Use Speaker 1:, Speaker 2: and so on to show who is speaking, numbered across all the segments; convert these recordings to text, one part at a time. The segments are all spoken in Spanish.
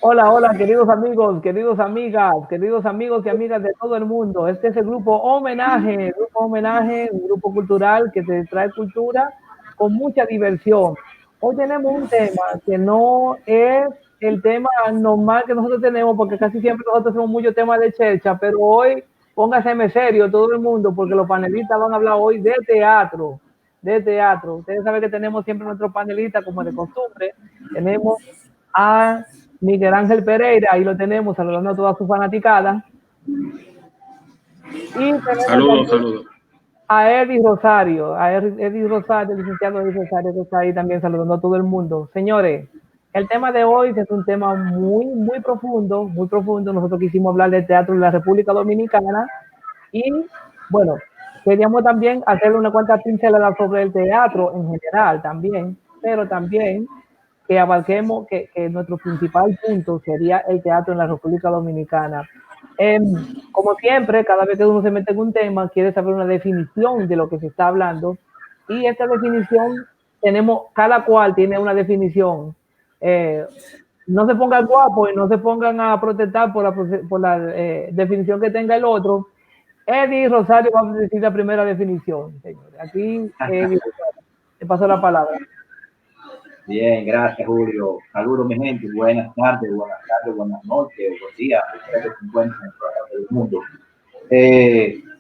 Speaker 1: Hola, hola, queridos amigos, queridos amigas, queridos amigos y amigas de todo el mundo. Este es el Grupo Homenaje, un grupo cultural que te trae cultura con mucha diversión. Hoy tenemos un tema que no es el tema normal que nosotros tenemos, porque casi siempre nosotros tenemos muchos temas de chercha, pero hoy póngaseme serio todo el mundo, porque los panelistas van a hablar hoy de teatro, de teatro. Ustedes saben que tenemos siempre nuestros panelistas, como de costumbre. Tenemos a Miguel Ángel Pereira, ahí lo tenemos, saludando a toda su fanaticada. Y tenemos
Speaker 2: Saludos,
Speaker 1: también
Speaker 2: saludos.
Speaker 1: a Eddie Rosario, Eddie Rosario, el licenciado Eddie Rosario, que está ahí también saludando a todo el mundo. Señores, el tema de hoy es un tema muy, muy profundo, muy profundo. Nosotros quisimos hablar del teatro en la República Dominicana y, bueno, queríamos también hacerle una cuanta pincelada sobre el teatro en general también, pero también que abarquemos que nuestro principal punto sería el teatro en la República Dominicana. Como siempre, cada vez que uno se mete en un tema, quiere saber una definición de lo que se está hablando, y esta definición cada cual tiene una definición. Eh, no se pongan guapos y no se pongan a protestar por la definición que tenga el otro. Eddie Rosario va a decir la primera definición, señores. Aquí, Eddie Rosario, te paso la palabra.
Speaker 3: Bien, gracias Julio. Saludos mi gente, buenas tardes, buenas noches, buenos días, espero que se encuentren en toda parte del mundo.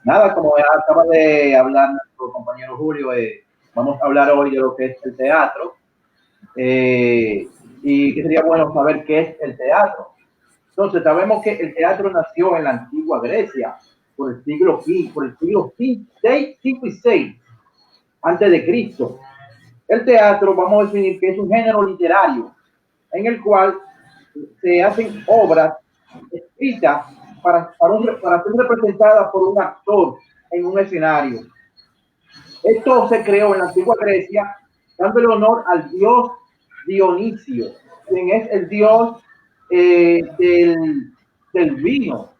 Speaker 3: Nada, como ya acaba de hablar nuestro compañero Julio, vamos a hablar hoy de lo que es el teatro y que sería bueno saber qué es el teatro. Entonces, sabemos que el teatro nació en la antigua Grecia por el siglo V, por el siglo V, 5 y 6 antes de Cristo. El teatro, vamos a definir que es un género literario en el cual se hacen obras escritas para ser representadas por un actor en un escenario. Esto se creó en la antigua Grecia, dándole honor al dios Dionisio, quien es el dios del vino.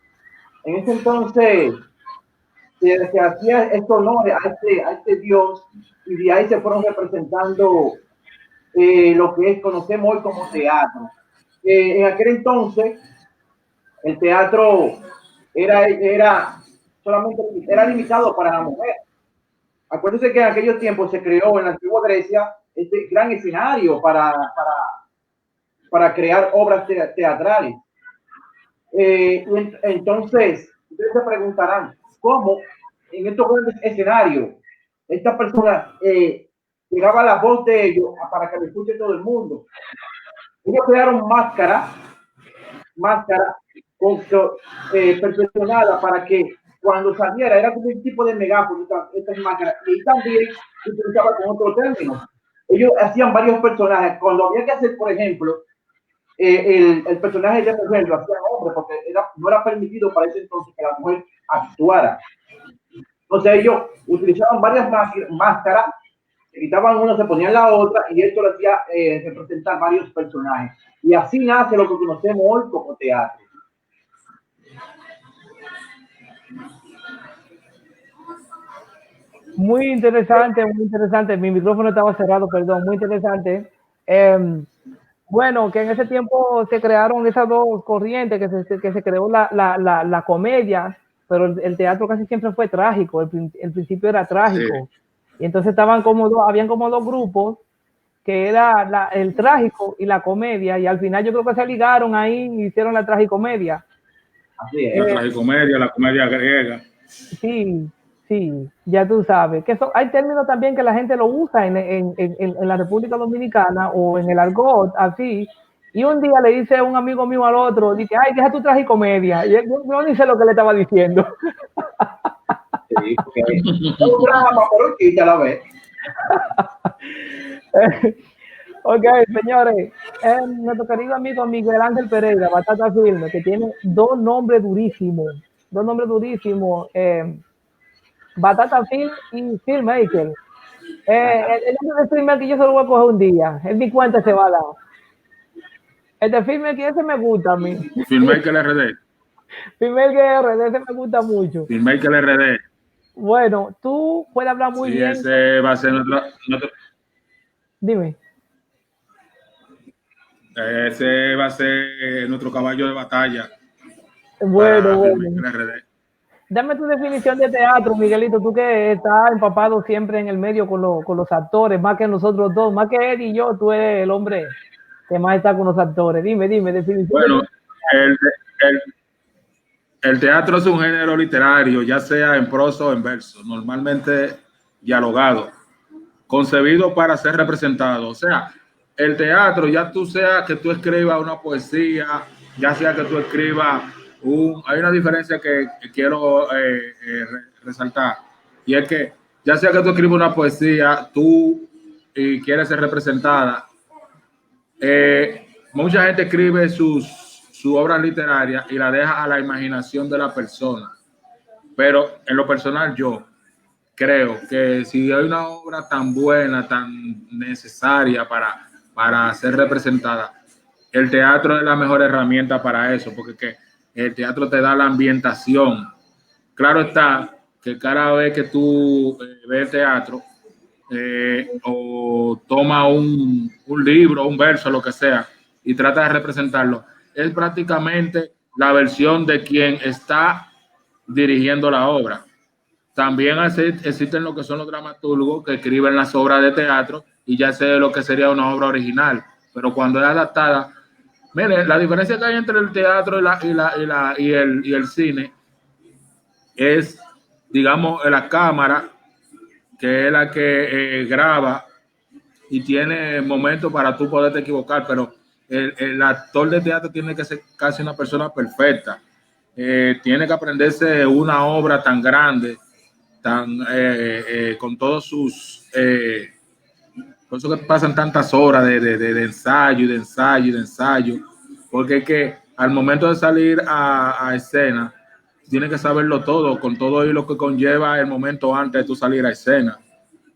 Speaker 3: En ese entonces se hacía este honor a este dios, y de ahí se fueron representando lo que conocemos hoy como teatro. En aquel entonces, el teatro solamente era limitado para la mujer. Acuérdense que en aquellos tiempos se creó en la antigua Grecia este gran escenario para crear obras teatrales. Entonces, ustedes se preguntarán, ¿cómo en estos grandes escenarios esta persona llegaba la voz de ellos para que lo escuche todo el mundo? Ellos crearon máscaras perfeccionadas para que cuando saliera era como un tipo de megáfono, estas máscaras, y también se utilizaba con otro término. Ellos hacían varios personajes. Cuando había que hacer, por ejemplo, el personaje de mujer lo hacía hombre, porque no era permitido para ese entonces que la mujer actuara. Entonces ellos utilizaban varias máscaras, se quitaban una, se ponían la otra, y esto lo hacía representar varios personajes. Y así nace lo que conocemos hoy como teatro.
Speaker 1: Muy interesante, muy interesante. Mi micrófono estaba cerrado, perdón, muy interesante. Bueno, que en ese tiempo se crearon esas dos corrientes, que se creó la comedia, pero el teatro casi siempre fue trágico, el principio era trágico.
Speaker 2: Sí.
Speaker 1: Y entonces habían como dos grupos, que era el trágico y la comedia, y al final yo creo que se ligaron ahí y hicieron la tragicomedia.
Speaker 3: Así es.
Speaker 2: La tragicomedia, la comedia griega.
Speaker 1: Sí, sí, ya tú sabes. Hay términos también que la gente lo usa en la República Dominicana o en el argot, así. Y un día le dice un amigo mío al otro, dice, ay, deja tu tragicomedia. Y yo ni sé lo que le estaba diciendo.
Speaker 3: Sí, porque es un drama, pero sí, ya la ves.
Speaker 1: Ok, señores, nuestro querido amigo Miguel Ángel Pereira, Batata Filme, que tiene dos nombres durísimos, Batata Film y Filmmaker. El nombre de Filmmaker yo se lo voy a coger un día, en mi cuenta se va a dar. El de Filmmaker ese me gusta a mí.
Speaker 2: Filmmaker RD.
Speaker 1: Filmmaker ese me gusta mucho.
Speaker 2: Filmmaker RD.
Speaker 1: Bueno, tú puedes hablar muy
Speaker 2: Sí,
Speaker 1: bien.
Speaker 2: ese va a ser nuestro.
Speaker 1: Dime.
Speaker 2: Ese va a ser nuestro caballo de batalla
Speaker 1: Bueno,
Speaker 2: para
Speaker 1: bueno.
Speaker 2: el RD.
Speaker 1: Dame tu definición de teatro, Miguelito, tú que estás empapado siempre en el medio con los actores, más que nosotros dos, más que Eddie y yo, tú eres el hombre que más está con los actores. Dime, definición
Speaker 2: Bueno,
Speaker 1: de
Speaker 2: el, el, el teatro es un género literario, ya sea en prosa o en verso, normalmente dialogado, concebido para ser representado. O sea, el teatro, ya tú sea que tú escribas una poesía, ya sea que tú escribas hay una diferencia que quiero resaltar, y es que ya sea que tú escribas una poesía, tú y quieres ser representada, mucha gente escribe su obra literaria y la deja a la imaginación de la persona, pero en lo personal yo creo que si hay una obra tan buena, tan necesaria para ser representada, el teatro es la mejor herramienta para eso, porque el teatro te da la ambientación. Claro está que cada vez que tú ves teatro o toma un libro, un verso, lo que sea, y trata de representarlo, es prácticamente la versión de quien está dirigiendo la obra. También existen lo que son los dramaturgos que escriben las obras de teatro y ya sé lo que sería una obra original, pero cuando es adaptada, mire, la diferencia que hay entre el teatro y el cine es, digamos, la cámara, que es la que graba y tiene momentos para tú poderte equivocar, pero el actor de teatro tiene que ser casi una persona perfecta. Tiene que aprenderse una obra tan grande, con todos sus por eso que pasan tantas horas de ensayo y de ensayo y de ensayo, porque es que al momento de salir a escena tiene que saberlo todo, con todo y lo que conlleva el momento antes de tú salir a escena,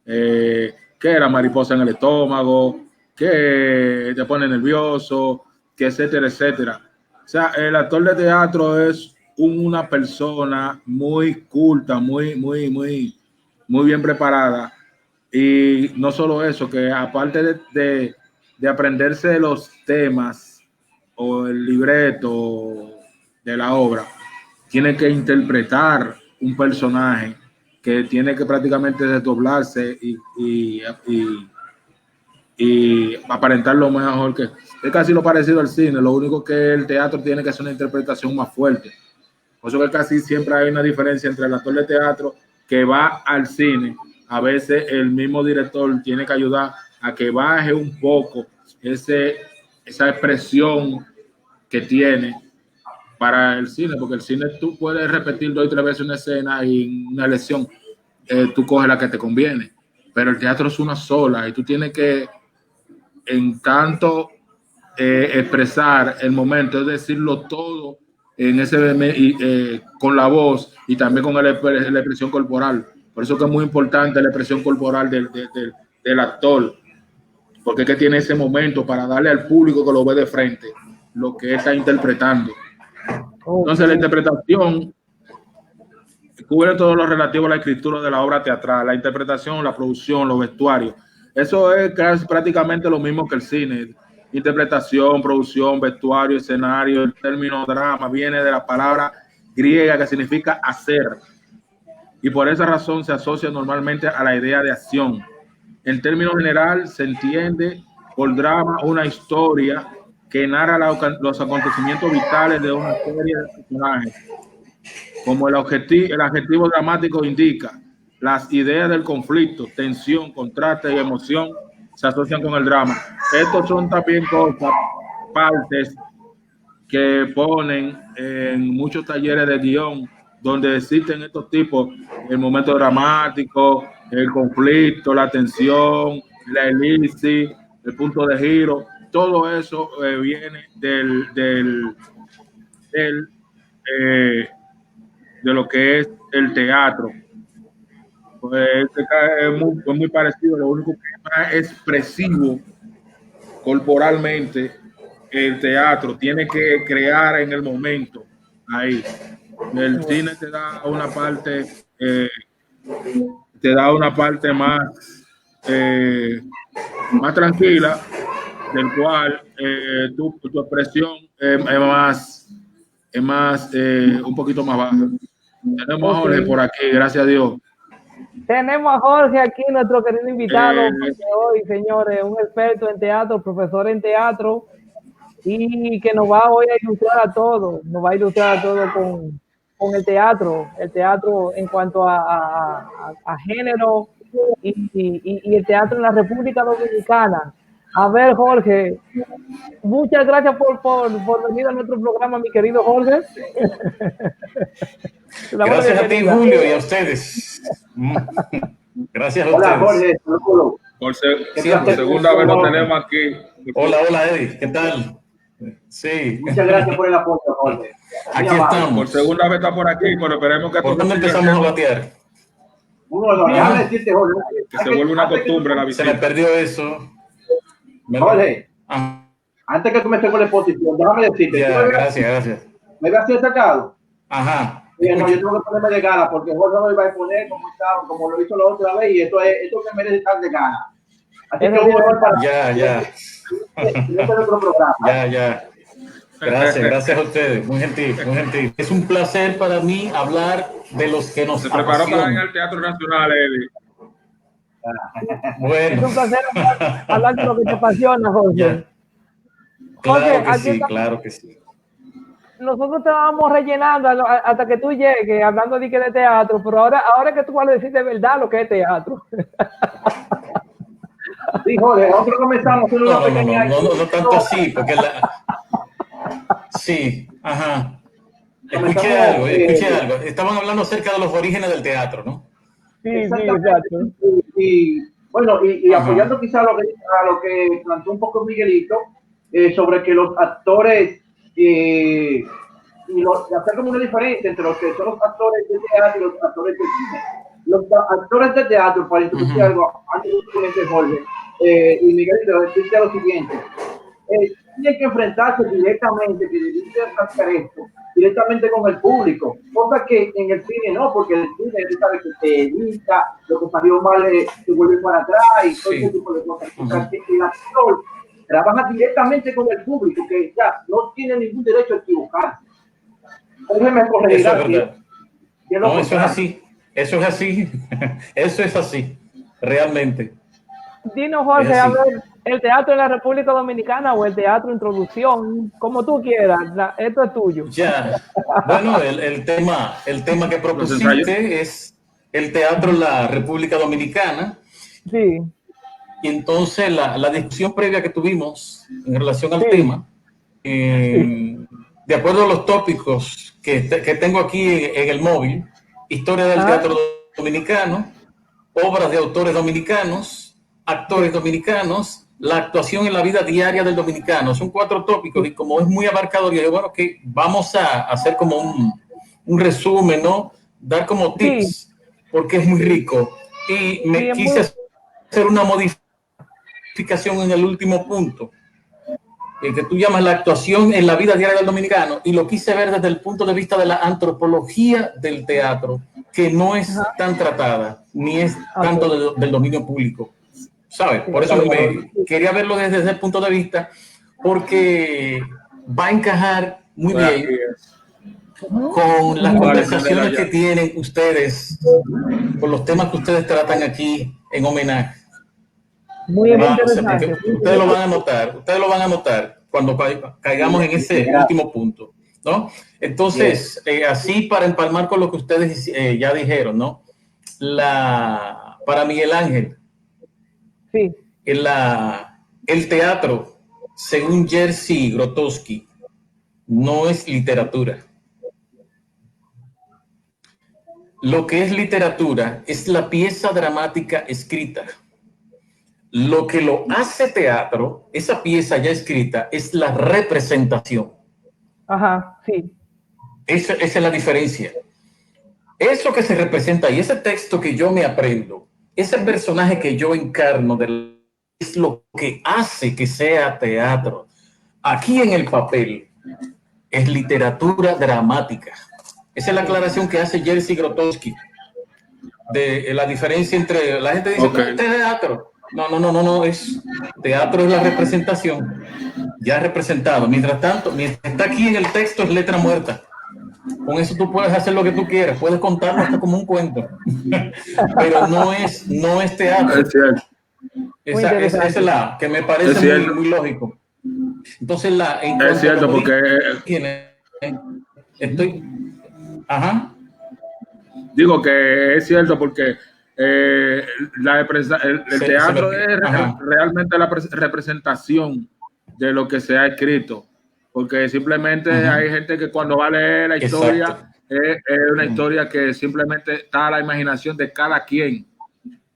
Speaker 2: que la mariposa en el estómago, que te pone nervioso, que etcétera, etcétera. O sea, el actor de teatro es una persona muy culta, muy bien preparada. Y no solo eso, que aparte de aprenderse los temas o el libreto de la obra, tiene que interpretar un personaje que tiene que prácticamente desdoblarse y aparentar lo mejor, que es casi lo parecido al cine. Lo único que el teatro tiene que hacer una interpretación más fuerte. Por eso que casi siempre hay una diferencia entre el actor de teatro que va al cine. A veces el mismo director tiene que ayudar a que baje un poco esa expresión que tiene para el cine, porque el cine tú puedes repetir 2 y 3 veces una escena y en una lección tú coges la que te conviene, pero el teatro es una sola y tú tienes que en tanto expresar el momento, es decirlo todo en con la voz y también con la expresión corporal. Por eso que es muy importante la expresión corporal del actor, porque es que tiene ese momento para darle al público que lo ve de frente lo que está interpretando. Entonces la interpretación cubre todo lo relativo a la escritura de la obra teatral, la interpretación, la producción, los vestuarios. Eso es casi prácticamente lo mismo que el cine. Interpretación, producción, vestuario, escenario. El término drama viene de la palabra griega que significa hacer, y por esa razón se asocia normalmente a la idea de acción. En términos general, se entiende por drama una historia que narra los acontecimientos vitales de una serie de personajes. Como el adjetivo dramático indica, las ideas del conflicto, tensión, contraste y emoción se asocian con el drama. Estos son también cosas, partes que ponen en muchos talleres de guión, donde existen estos tipos, el momento dramático, el conflicto, la tensión, la elipsis, el punto de giro, todo eso viene eh, de lo que es el teatro. Pues es muy parecido, lo único que es más expresivo corporalmente. El teatro tiene que crear en el momento ahí. El cine te da una parte más más tranquila, del cual tu expresión es más un poquito más baja. Tenemos a Jorge por aquí, gracias a Dios.
Speaker 1: Tenemos a Jorge aquí, nuestro querido invitado de hoy, señores, un experto en teatro, profesor en teatro, y que nos va hoy a ilustrar a todos, con el teatro en cuanto a género y el teatro en la República Dominicana. A ver, Jorge, muchas gracias por venir a nuestro programa, mi querido Jorge.
Speaker 4: Gracias a ti, Julio, y a ustedes. Gracias a
Speaker 3: Hola,
Speaker 4: ustedes.
Speaker 3: Jorge.
Speaker 2: Por segunda vez lo tenemos aquí.
Speaker 4: Hola, Eddie, ¿qué tal? Sí.
Speaker 3: Muchas gracias por el apoyo, Jorge.
Speaker 4: Aquí estamos.
Speaker 2: Por segunda vez está por aquí, pero esperemos que...
Speaker 4: ¿Por dónde empezamos a batear?
Speaker 3: Déjame decirte, Jorge.
Speaker 2: Que se vuelve una costumbre la visita.
Speaker 4: Se me perdió eso.
Speaker 3: Jorge, antes que tú me estés con la exposición, déjame decirte.
Speaker 4: Ya, gracias.
Speaker 3: ¿Me vas a ser sacado?
Speaker 4: Ajá.
Speaker 3: No, yo tengo que ponerme de gana porque Jorge no me va a poner como lo hizo la otra vez y esto que merece estar de gana. Así que voy para
Speaker 4: Ya.
Speaker 3: este es otro programa.
Speaker 4: Ya. Gracias a ustedes. Muy gentil. Es un placer para mí hablar de los que nos
Speaker 2: Se preparó para ir
Speaker 4: apasionan.
Speaker 2: al Teatro Nacional, Eddie.
Speaker 4: Bueno.
Speaker 1: Es un placer hablar de lo que te apasiona, Jorge.
Speaker 4: Ya. Claro que sí.
Speaker 1: Nosotros te vamos rellenando hasta que tú llegues hablando de teatro, pero ahora que tú vas a decir de verdad lo que es teatro.
Speaker 3: Sí, Jorge, nosotros comenzamos en una pequeña...
Speaker 4: No tanto así, porque Sí, ajá. Escuché algo. Estaban hablando acerca de los orígenes del teatro, ¿no?
Speaker 1: Sí, exacto.
Speaker 3: Y bueno, y apoyando quizá a lo que planteó un poco Miguelito, sobre que los actores... y hacer como una diferencia entre los que son los actores de teatro y los actores de cine. Los actores de teatro, para introducir algo, antes de Jorge, y Miguel, decirte lo siguiente, tienen que enfrentarse directamente con el público, cosa que en el cine no, porque el cine tú sabes que te edita, lo que salió mal se vuelve para atrás y todo ese tipo de cosas. El actor trabaja directamente con el público, que ya no tiene ningún derecho a equivocarse. Déjeme corregir.
Speaker 4: Eso es verdad. No, eso es así, realmente.
Speaker 1: Dinos, Jorge, a ver, el teatro en la República Dominicana o el teatro introducción, como tú quieras, esto es tuyo.
Speaker 4: Ya, bueno, el tema que propusiste es el teatro en la República Dominicana.
Speaker 1: Sí.
Speaker 4: Y entonces la discusión previa que tuvimos en relación al tema, de acuerdo a los tópicos que tengo aquí en el móvil, historia del teatro dominicano, obras de autores dominicanos, actores dominicanos, la actuación en la vida diaria del dominicano. Son 4 tópicos y como es muy abarcador, yo digo, bueno, que vamos a hacer como un resumen, ¿no? Dar como tips, porque es muy rico. Y me quise hacer una modificación en el último punto, que tú llamas la actuación en la vida diaria del dominicano, y lo quise ver desde el punto de vista de la antropología del teatro, que no es tan tratada, ni es tanto del dominio público, ¿sabes? Por eso quería verlo desde ese punto de vista, porque va a encajar muy bien con las conversaciones que tienen ustedes, con los temas que ustedes tratan aquí en homenaje.
Speaker 1: Muy interesante.
Speaker 4: Ustedes lo van a notar cuando caigamos en ese último punto, ¿no? Entonces, así para empalmar con lo que ustedes ya dijeron, ¿no? Para Miguel Ángel, el teatro, según Jerzy Grotowski, no es literatura. Lo que es literatura es la pieza dramática escrita. Lo que lo hace teatro, esa pieza ya escrita, es la representación.
Speaker 1: Ajá, sí.
Speaker 4: Esa es la diferencia. Eso que se representa y ese texto que yo me aprendo, ese personaje que yo encarno, es lo que hace que sea teatro. Aquí en el papel es literatura dramática. Esa es la aclaración que hace Jerzy Grotowski de la diferencia entre la gente dice, no, este es teatro. No, es teatro es la representación, ya representado. Mientras tanto, mientras está aquí en el texto es letra muerta. Con eso tú puedes hacer lo que tú quieras, puedes contarlo hasta como un cuento, pero no es teatro.
Speaker 2: Es cierto,
Speaker 4: Esa es la que me parece muy lógico. Entonces,
Speaker 2: es cierto porque
Speaker 4: estoy, ajá.
Speaker 2: Digo que es cierto porque el teatro es realmente la representación de lo que se ha escrito, porque simplemente hay gente que cuando va a leer la historia es una historia que simplemente está a la imaginación de cada quien.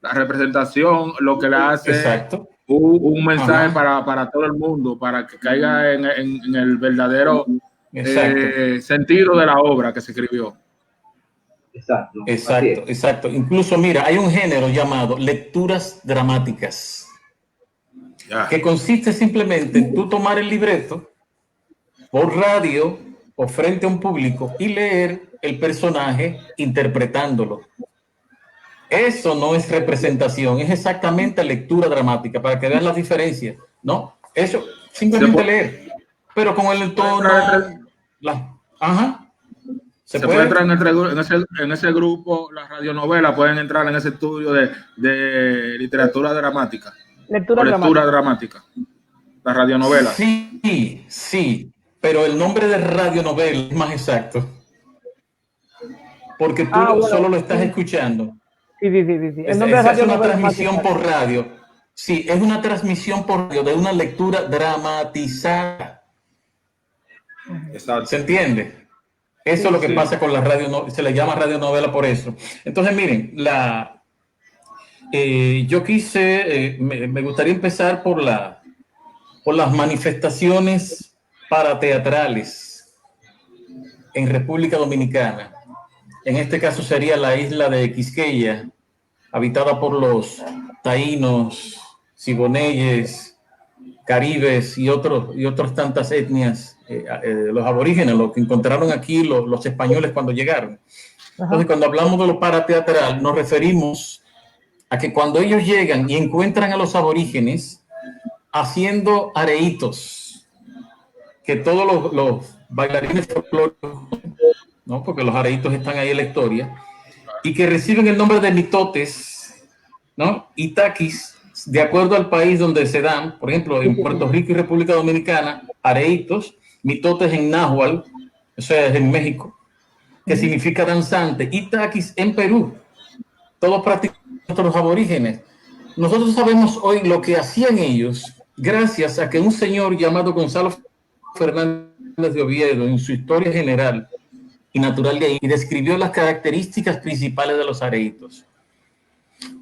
Speaker 2: La representación lo que le hace un mensaje para todo el mundo, para que caiga en el verdadero sentido de la obra que se escribió.
Speaker 4: Exacto. Incluso, mira, hay un género llamado lecturas dramáticas, que consiste simplemente en tú tomar el libreto por radio o frente a un público y leer el personaje interpretándolo. Eso no es representación, es exactamente lectura dramática, para que veas las diferencias, ¿no? Eso, simplemente leer, pero con el tono,
Speaker 2: Se puede entrar en ese grupo, las radionovelas pueden entrar en ese estudio de literatura dramática. Lectura dramática. Las radionovelas.
Speaker 4: Sí, pero el nombre de radionovela es más exacto. Porque tú solo lo estás escuchando.
Speaker 1: Sí.
Speaker 4: El nombre de radio es una transmisión por radio. Sí, es una transmisión por radio de una lectura dramatizada.
Speaker 2: Exacto.
Speaker 4: ¿Se entiende? Eso es lo que pasa con la radio, se le llama radionovela por eso. Entonces, miren, yo quise, me gustaría empezar por las manifestaciones parateatrales en República Dominicana. En este caso sería la isla de Quisqueya, habitada por los taínos, sigoneyes, caribes y otras tantas etnias, los aborígenes, los que encontraron aquí los españoles cuando llegaron. Entonces, cuando hablamos de lo parateatral, nos referimos a que cuando ellos llegan y encuentran a los aborígenes haciendo areitos, que todos los bailarines folclóricos, ¿no? Porque los areitos están ahí en la historia, y que reciben el nombre de mitotes, ¿no? Y taquis, de acuerdo al país donde se dan. Por ejemplo, en Puerto Rico y República Dominicana, areitos, mitotes en náhuatl, eso es en México, que significa danzante, y taquis en Perú. Todos practican los aborígenes. Nosotros sabemos hoy lo que hacían ellos gracias a que un señor llamado Gonzalo Fernández de Oviedo, en su Historia General y Natural de ahí, describió las características principales de los areitos.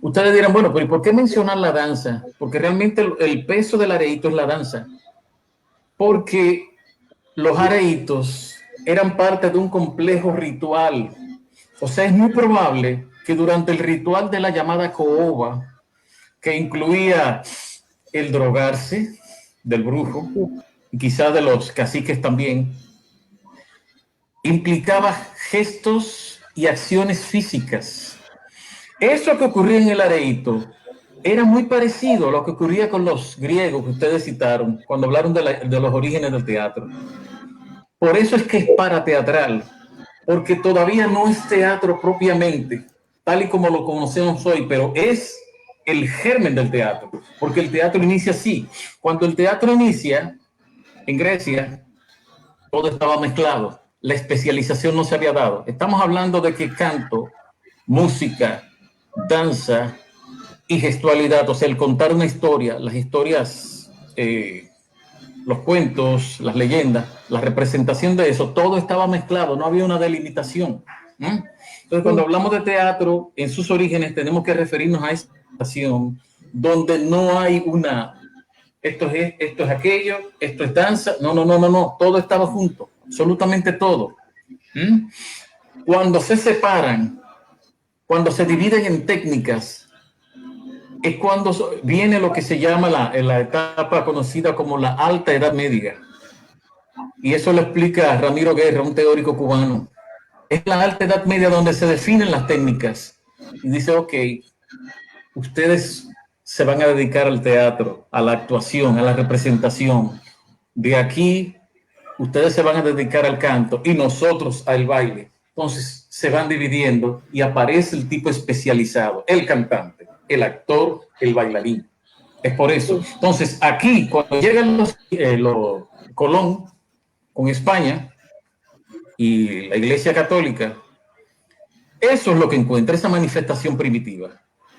Speaker 4: Ustedes dirán, bueno, pero ¿y por qué mencionar la danza? Porque realmente el peso del areito es la danza. Porque los areitos eran parte de un complejo ritual. O sea, es muy probable que durante el ritual de la llamada caoba, que incluía el drogarse del brujo, y quizás de los caciques también, implicaba gestos y acciones físicas. Eso que ocurría en el areito era muy parecido a lo que ocurría con los griegos que ustedes citaron cuando hablaron de los orígenes del teatro. Por eso es que es parateatral, porque todavía no es teatro propiamente, tal y como lo conocemos hoy, pero es el germen del teatro, porque el teatro inicia así. Cuando el teatro inicia en Grecia, todo estaba mezclado, la especialización no se había dado. Estamos hablando de que canto, música, danza y gestualidad, o sea, el contar una historia, las historias, los cuentos, las leyendas, la representación de eso, todo estaba mezclado, no había una delimitación. Entonces, cuando hablamos de teatro, en sus orígenes tenemos que referirnos a esa situación donde no hay esto es aquello, esto es danza, no, todo estaba junto, absolutamente todo. Cuando se separan, cuando se dividen en técnicas, es cuando viene lo que se llama la etapa conocida como la Alta Edad Media. Y eso lo explica Ramiro Guerra, un teórico cubano. Es la Alta Edad Media donde se definen las técnicas. Y dice, ok, ustedes se van a dedicar al teatro, a la actuación, a la representación. De aquí, ustedes se van a dedicar al canto y nosotros al baile. Entonces, se van dividiendo y aparece el tipo especializado, el cantante, el actor, el bailarín. Es por eso. Entonces, aquí, cuando llegan los Colón con España y la Iglesia Católica, eso es lo que encuentra, esa manifestación primitiva,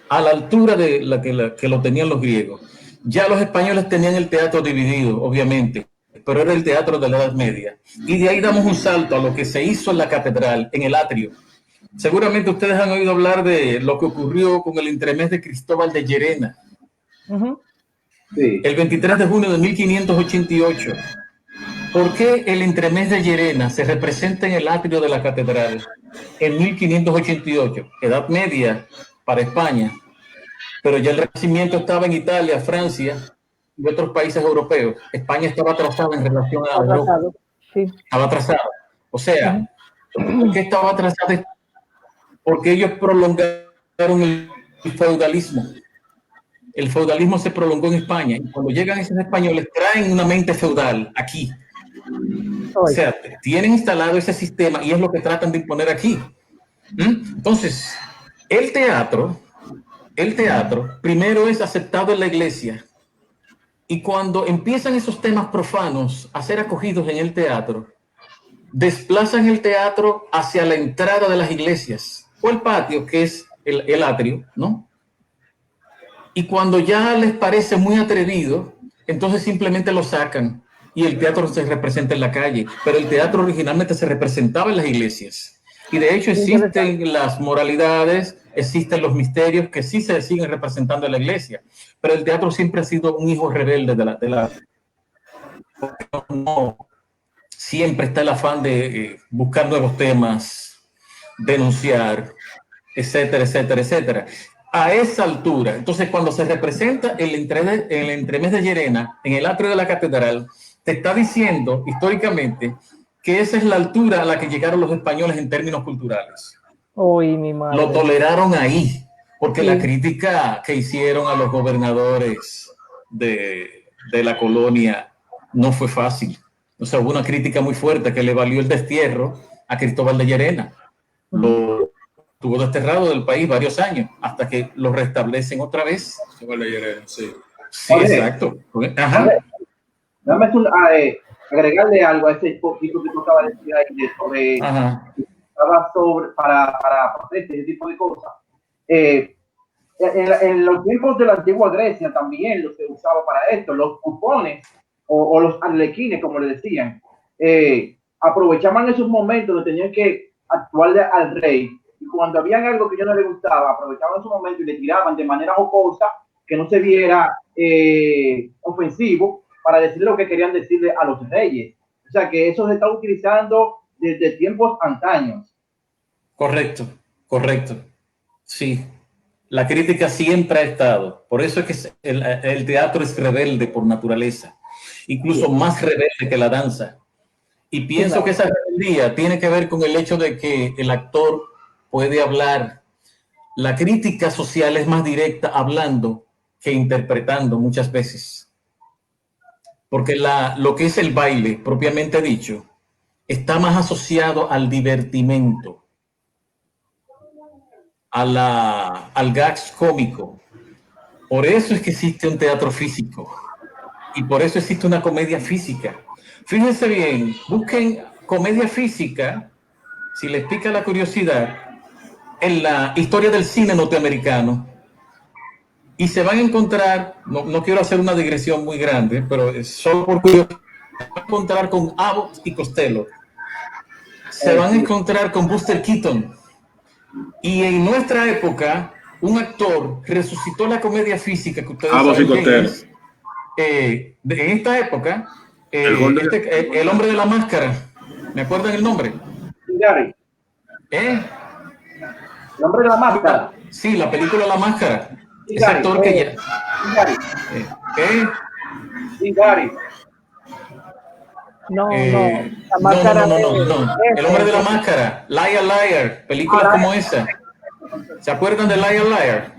Speaker 4: a la altura de la que lo tenían los griegos. Ya los españoles tenían el teatro dividido, obviamente, pero era el teatro de la Edad Media. Y de ahí damos un salto a lo que se hizo en la catedral, en el atrio. Seguramente ustedes han oído hablar de lo que ocurrió con el entremés de Cristóbal de Llerena.
Speaker 3: Sí.
Speaker 4: El 23 de junio de 1588. ¿Por qué el entremés de Llerena se representa en el atrio de la catedral en 1588? Edad Media para España, pero ya el Renacimiento estaba en Italia, Francia y otros países europeos. España estaba atrasada en relación a Europa.
Speaker 1: Sí.
Speaker 4: Estaba atrasada. O sea, ¿por qué estaba atrasada? Porque ellos prolongaron el feudalismo. El feudalismo se prolongó en España y cuando llegan esos españoles traen una mente feudal aquí. O sea, tienen instalado ese sistema y es lo que tratan de imponer aquí. Entonces, el teatro primero es aceptado en la iglesia y cuando empiezan esos temas profanos a ser acogidos en el teatro, desplazan el teatro hacia la entrada de las iglesias o el patio, que es el atrio, ¿no? Y cuando ya les parece muy atrevido, entonces simplemente lo sacan y el teatro se representa en la calle, pero el teatro originalmente se representaba en las iglesias. Y de hecho existen las moralidades, existen los misterios que sí se siguen representando en la iglesia, pero el teatro siempre ha sido un hijo rebelde de la no, siempre está el afán de buscar nuevos temas, denunciar, etcétera, etcétera, etcétera. A esa altura, entonces cuando se representa el entremés de Llerena en el atrio de la catedral, te está diciendo históricamente que esa es la altura a la que llegaron los españoles en términos culturales.
Speaker 1: Uy, mi madre.
Speaker 4: Lo toleraron ahí, porque sí. La crítica que hicieron a los gobernadores de la colonia no fue fácil. O sea, hubo una crítica muy fuerte que le valió el destierro a Cristóbal de Llerena. Lo tuvo desterrado del país varios años hasta que lo restablecen otra vez.
Speaker 2: Sí,
Speaker 4: sí, exacto. Ajá.
Speaker 3: Dame agregarle algo a ese poquito que tú acabas de decir ahí sobre, para protestas, ese tipo de cosas. En los tiempos de la antigua Grecia también lo se usaba para esto, los cupones o los arlequines, como le decían, aprovechaban esos momentos donde tenían que actuarle al rey. Y cuando habían algo que yo no le gustaba, aprovechaban su momento y le tiraban de manera jocosa, que no se viera ofensivo, para decirle lo que querían decirle a los reyes. O sea, que eso se está utilizando desde tiempos antaños.
Speaker 4: Correcto, correcto. Sí, la crítica siempre ha estado. Por eso es que el teatro es rebelde por naturaleza, incluso más rebelde que la danza. Y pienso que esa rebeldía tiene que ver con el hecho de que el actor puede hablar. La crítica social es más directa hablando que interpretando muchas veces. Porque lo que es el baile, propiamente dicho, está más asociado al divertimento, al gags cómico. Por eso es que existe un teatro físico y por eso existe una comedia física. Fíjense bien, busquen comedia física, si les pica la curiosidad, en la historia del cine norteamericano. Y se van a encontrar, no quiero hacer una digresión muy grande, pero solo por curiosidad, se van a encontrar con Abbott y Costello. Se van a encontrar con Buster Keaton. Y en nuestra época, un actor resucitó la comedia física que ustedes saben quién es. En esta época, el hombre de la máscara. ¿Me acuerdan el nombre?
Speaker 3: Gary. El hombre de la máscara.
Speaker 4: Sí, la película La Máscara. Ese actor que ya...
Speaker 3: Gary.
Speaker 1: No.
Speaker 4: La máscara no. El hombre de la máscara. Liar, Liar. Películas como esa. ¿Se acuerdan de Liar, Liar?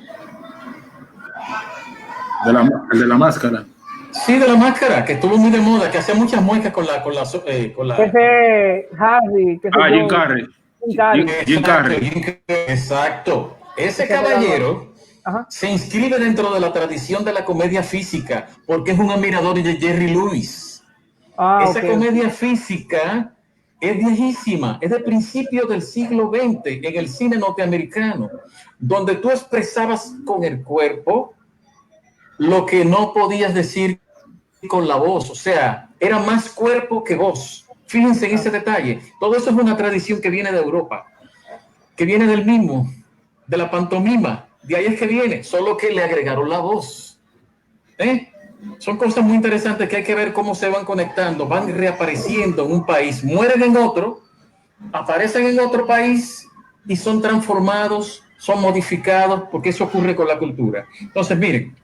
Speaker 2: El de la máscara.
Speaker 4: Sí, de la máscara, que estuvo muy de moda, que hacía muchas muecas con la...
Speaker 1: Ese Harry, que sé
Speaker 2: Jim
Speaker 1: yo.
Speaker 2: Carrey.
Speaker 1: Jim Carrey.
Speaker 2: Jim Carrey.
Speaker 4: Exacto. Ese
Speaker 1: Ese
Speaker 4: caballero
Speaker 1: Ajá.
Speaker 4: se inscribe dentro de la tradición de la comedia física porque es un admirador de Jerry Lewis. Esa
Speaker 1: Ok.
Speaker 4: comedia física es viejísima, es de principios del siglo XX en el cine norteamericano, donde tú expresabas con el cuerpo lo que no podías decir con la voz, o sea, era más cuerpo que voz. Fíjense en ese detalle. Todo eso es una tradición que viene de Europa, que viene del mismo, de la pantomima. De ahí es que viene, solo que le agregaron la voz. Son cosas muy interesantes que hay que ver cómo se van conectando, van reapareciendo en un país, mueren en otro, aparecen en otro país y son transformados, son modificados, porque eso ocurre con la cultura. Entonces, miren,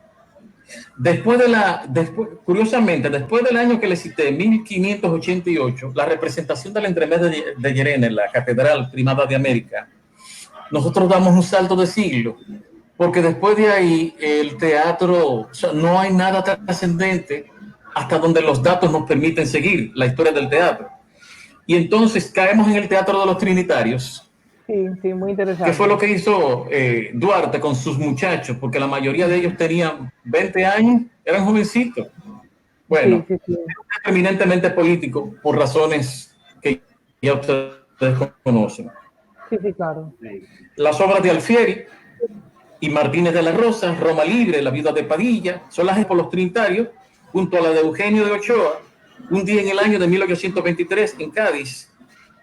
Speaker 4: curiosamente, después del año que le cité, 1588, la representación del entremés de Llerena en la Catedral Primada de América, nosotros damos un salto de siglo, porque después de ahí el teatro, o sea, no hay nada trascendente hasta donde los datos nos permiten seguir la historia del teatro. Y entonces caemos en el teatro de los trinitarios,
Speaker 1: Sí, muy interesante.
Speaker 4: que fue lo que hizo Duarte con sus muchachos, porque la mayoría de ellos tenían 20 años, eran jovencitos. Bueno,
Speaker 1: sí.
Speaker 4: eminentemente político, por razones que ya ustedes conocen.
Speaker 1: Sí, claro.
Speaker 4: Las obras de Alfieri y Martínez de la Rosa, Roma Libre, La vida de Padilla, son las por los trinitarios, junto a la de Eugenio de Ochoa, Un día en el año de 1823 en Cádiz,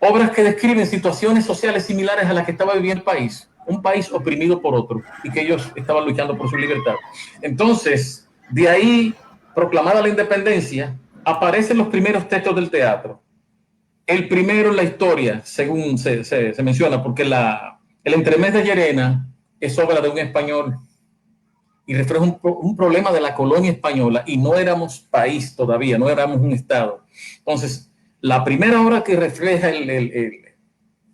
Speaker 4: obras que describen situaciones sociales similares a las que estaba viviendo el país, un país oprimido por otro, y que ellos estaban luchando por su libertad. Entonces, de ahí, proclamada la independencia, aparecen los primeros textos del teatro. El primero en la historia, según se menciona, porque el entremés de Llerena es obra de un español y refleja un problema de la colonia española, y no éramos país todavía, no éramos un estado. Entonces, la primera obra que refleja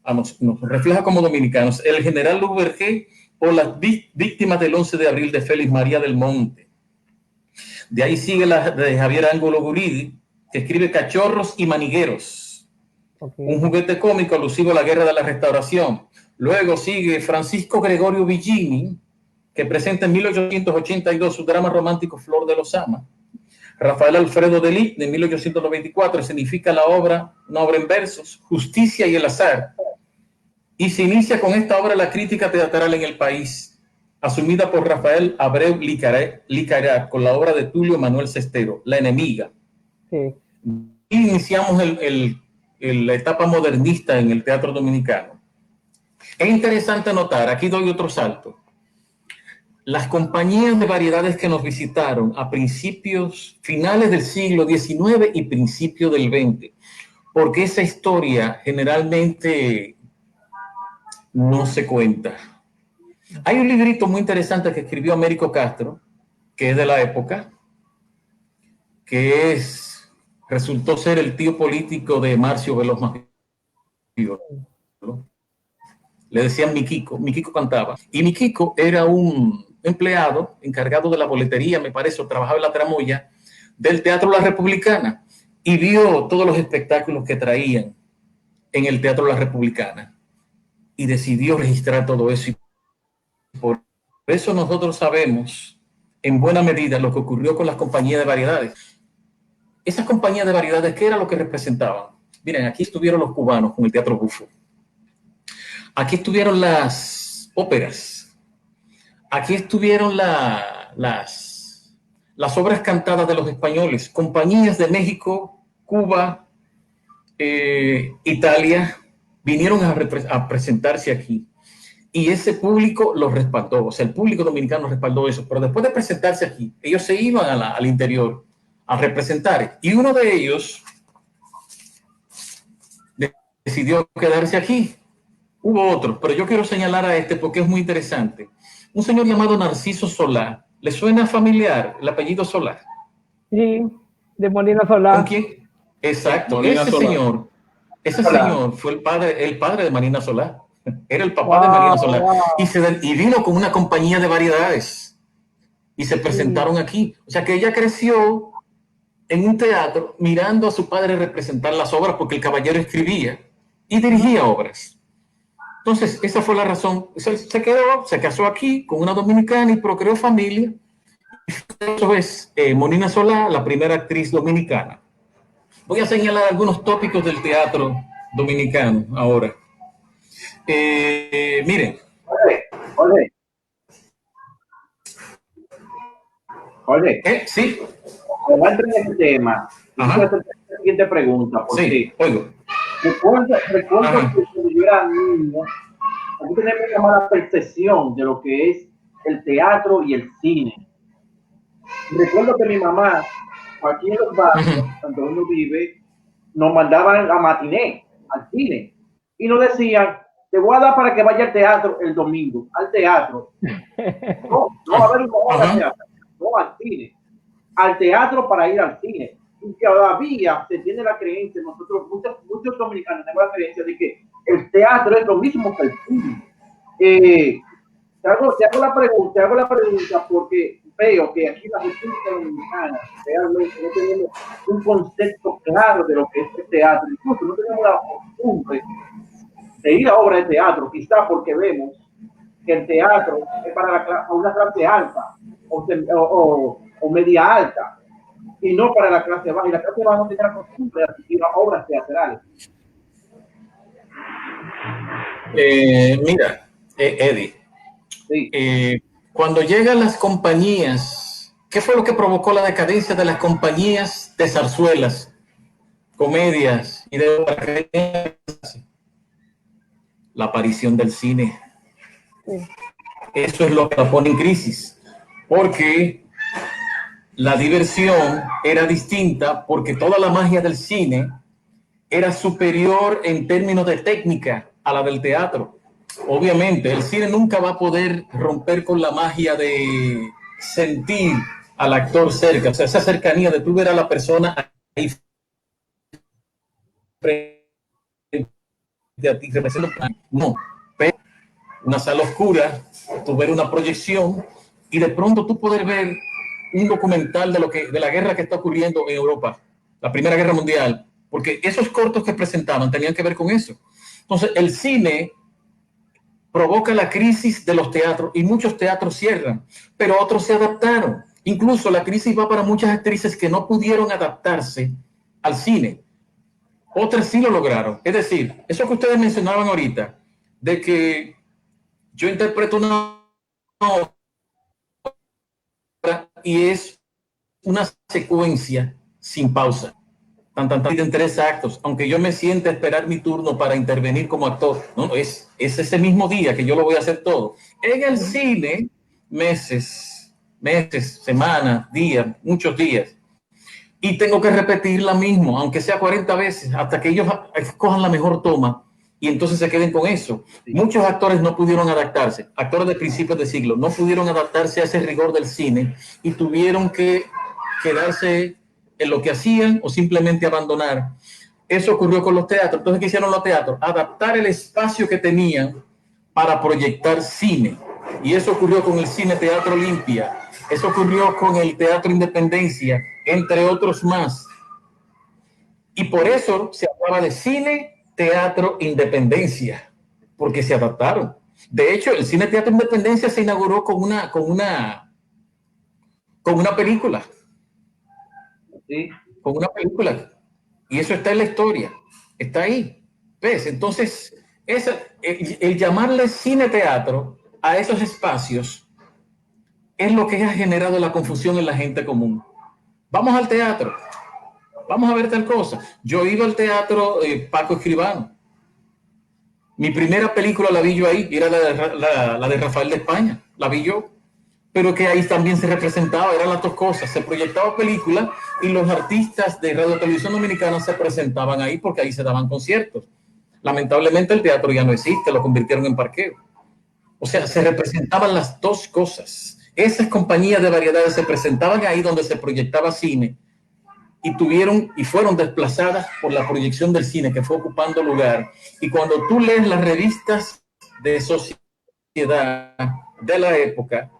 Speaker 4: nos refleja como dominicanos, El general Louvergue o las víctimas del 11 de abril de Félix María del Monte. De ahí sigue la de Javier Ángulo Guridi, que escribe Cachorros y Manigueros, un juguete cómico alusivo a la guerra de la Restauración. Luego sigue Francisco Gregorio Villini, que presenta en 1882 su drama romántico Flor de los Ama. Rafael Alfredo Delit, de 1894, escenifica una obra en versos, Justicia y el azar, y se inicia con esta obra la crítica teatral en el país, asumida por Rafael Abreu Licarat, con la obra de Tulio Manuel Cestero, La enemiga.
Speaker 1: Sí.
Speaker 4: Y iniciamos la etapa modernista en el teatro dominicano. Es interesante notar, aquí doy otro salto, las compañías de variedades que nos visitaron a finales del siglo XIX y principios del XX, porque esa historia generalmente no se cuenta. Hay un librito muy interesante que escribió Américo Castro, que es de la época, que resultó ser el tío político de Marcio Veloz Mayor. Le decían Miquico cantaba, y Miquico era un empleado encargado de la boletería, me parece, o trabajaba en la tramoya del Teatro La Republicana, y vio todos los espectáculos que traían en el Teatro La Republicana y decidió registrar todo eso, y por eso nosotros sabemos en buena medida lo que ocurrió con las compañías de variedades. Esas compañías de variedades, ¿qué era lo que representaban? Miren, aquí estuvieron los cubanos con el Teatro Bufo, aquí estuvieron las óperas, aquí estuvieron las obras cantadas de los españoles, compañías de México, Cuba, Italia, vinieron a presentarse aquí. Y ese público los respaldó, o sea, el público dominicano respaldó eso. Pero después de presentarse aquí, ellos se iban al interior a representar. Y uno de ellos decidió quedarse aquí. Hubo otros, pero yo quiero señalar a este porque es muy interesante. Un señor llamado Narciso Solá. ¿Le suena familiar el apellido Solá?
Speaker 1: Sí, de Molina Solá.
Speaker 4: ¿Con quién? Exacto,
Speaker 2: Molina
Speaker 4: ese
Speaker 2: Solá.
Speaker 4: Ese
Speaker 3: Solá.
Speaker 4: señor fue el padre de Marina Solá. Era el papá de Marina Solá. Y vino con una compañía de variedades. y se presentaron aquí. O sea que ella creció en un teatro mirando a su padre representar las obras porque el caballero escribía y dirigía obras. Entonces, esa fue la razón. Se casó aquí con una dominicana y procreó familia. Eso es Monina Solá, la primera actriz dominicana. Voy a señalar algunos tópicos del teatro dominicano ahora. Miren.
Speaker 3: Jorge,
Speaker 4: Sí.
Speaker 3: como entra en ese tema, quiero hacer la siguiente pregunta. Porque
Speaker 4: sí, oigo.
Speaker 3: Recuerdo que cuando yo era niño, aquí tenemos una mala percepción de lo que es el teatro y el cine. Recuerdo que mi mamá, aquí en los barrios, donde uno vive, nos mandaban a matiné, al cine, y nos decían, te voy a dar para que vaya al teatro el domingo, al teatro. No, a ver una obra de teatro, no al cine, al teatro para ir al cine. Y todavía se tiene la creencia, nosotros, muchos dominicanos tenemos la creencia de que el teatro es lo mismo que el cine. Te hago la pregunta porque veo que aquí en la República Dominicana realmente no tenemos un concepto claro de lo que es el teatro, incluso no tenemos la costumbre de ir a obras de teatro, quizá porque vemos que el teatro es para una clase alta o media alta y no para la clase baja, y la clase baja no tiene la costumbre de asistir a obras teatrales.
Speaker 4: Mira, Eddie, sí. Cuando llegan las compañías, ¿qué fue lo que provocó la decadencia de las compañías de zarzuelas, comedias y de la aparición del cine? Eso es lo que la pone en crisis, porque la diversión era distinta, porque toda la magia del cine era superior en términos de técnica a la del teatro. Obviamente, el cine nunca va a poder romper con la magia de sentir al actor cerca, o sea, esa cercanía de tú ver a la persona ahí frente a ti, no, pero una sala oscura, tú ver una proyección y de pronto tú poder ver un documental de la guerra que está ocurriendo en Europa, la Primera Guerra Mundial, porque esos cortos que presentaban tenían que ver con eso. Entonces, el cine provoca la crisis de los teatros y muchos teatros cierran, pero otros se adaptaron. Incluso la crisis va para muchas actrices que no pudieron adaptarse al cine. Otras sí lo lograron. Es decir, eso que ustedes mencionaban ahorita, de que yo interpreto una obra y es una secuencia sin pausa. En 3 actos, aunque yo me siente a esperar mi turno para intervenir como actor, no, es ese mismo día que yo lo voy a hacer todo. En el cine, meses, semanas, días, muchos días, y tengo que repetir la misma, aunque sea 40 veces, hasta que ellos escojan la mejor toma y entonces se queden con eso. Sí. Muchos actores no pudieron adaptarse, actores de principios de siglo, no pudieron adaptarse a ese rigor del cine y tuvieron que quedarse en lo que hacían o simplemente abandonar. Eso ocurrió con los teatros. Entonces, ¿qué hicieron los teatros? Adaptar el espacio que tenían para proyectar cine. Y eso ocurrió con el Cine Teatro Olimpia. Eso ocurrió con el Teatro Independencia, entre otros más. Y por eso se hablaba de Cine Teatro Independencia, porque se adaptaron. De hecho, el Cine Teatro Independencia se inauguró con una película. Sí. Con una película. Y eso está en la historia. Está ahí. ¿Ves? Entonces, el llamarle cine-teatro a esos espacios es lo que ha generado la confusión en la gente común. Vamos al teatro. Vamos a ver tal cosa. Yo iba al teatro Paco Escribano. Mi primera película la vi yo ahí. Era la de Rafael de España. La vi yo. Pero que ahí también se representaba, eran las dos cosas, se proyectaba películas y los artistas de Radio Televisión Dominicana se presentaban ahí porque ahí se daban conciertos. Lamentablemente el teatro ya no existe, lo convirtieron en parqueo. O sea, se representaban las dos cosas. Esas compañías de variedades se presentaban ahí donde se proyectaba cine y fueron desplazadas por la proyección del cine que fue ocupando lugar. Y cuando tú lees las revistas de sociedad de la época,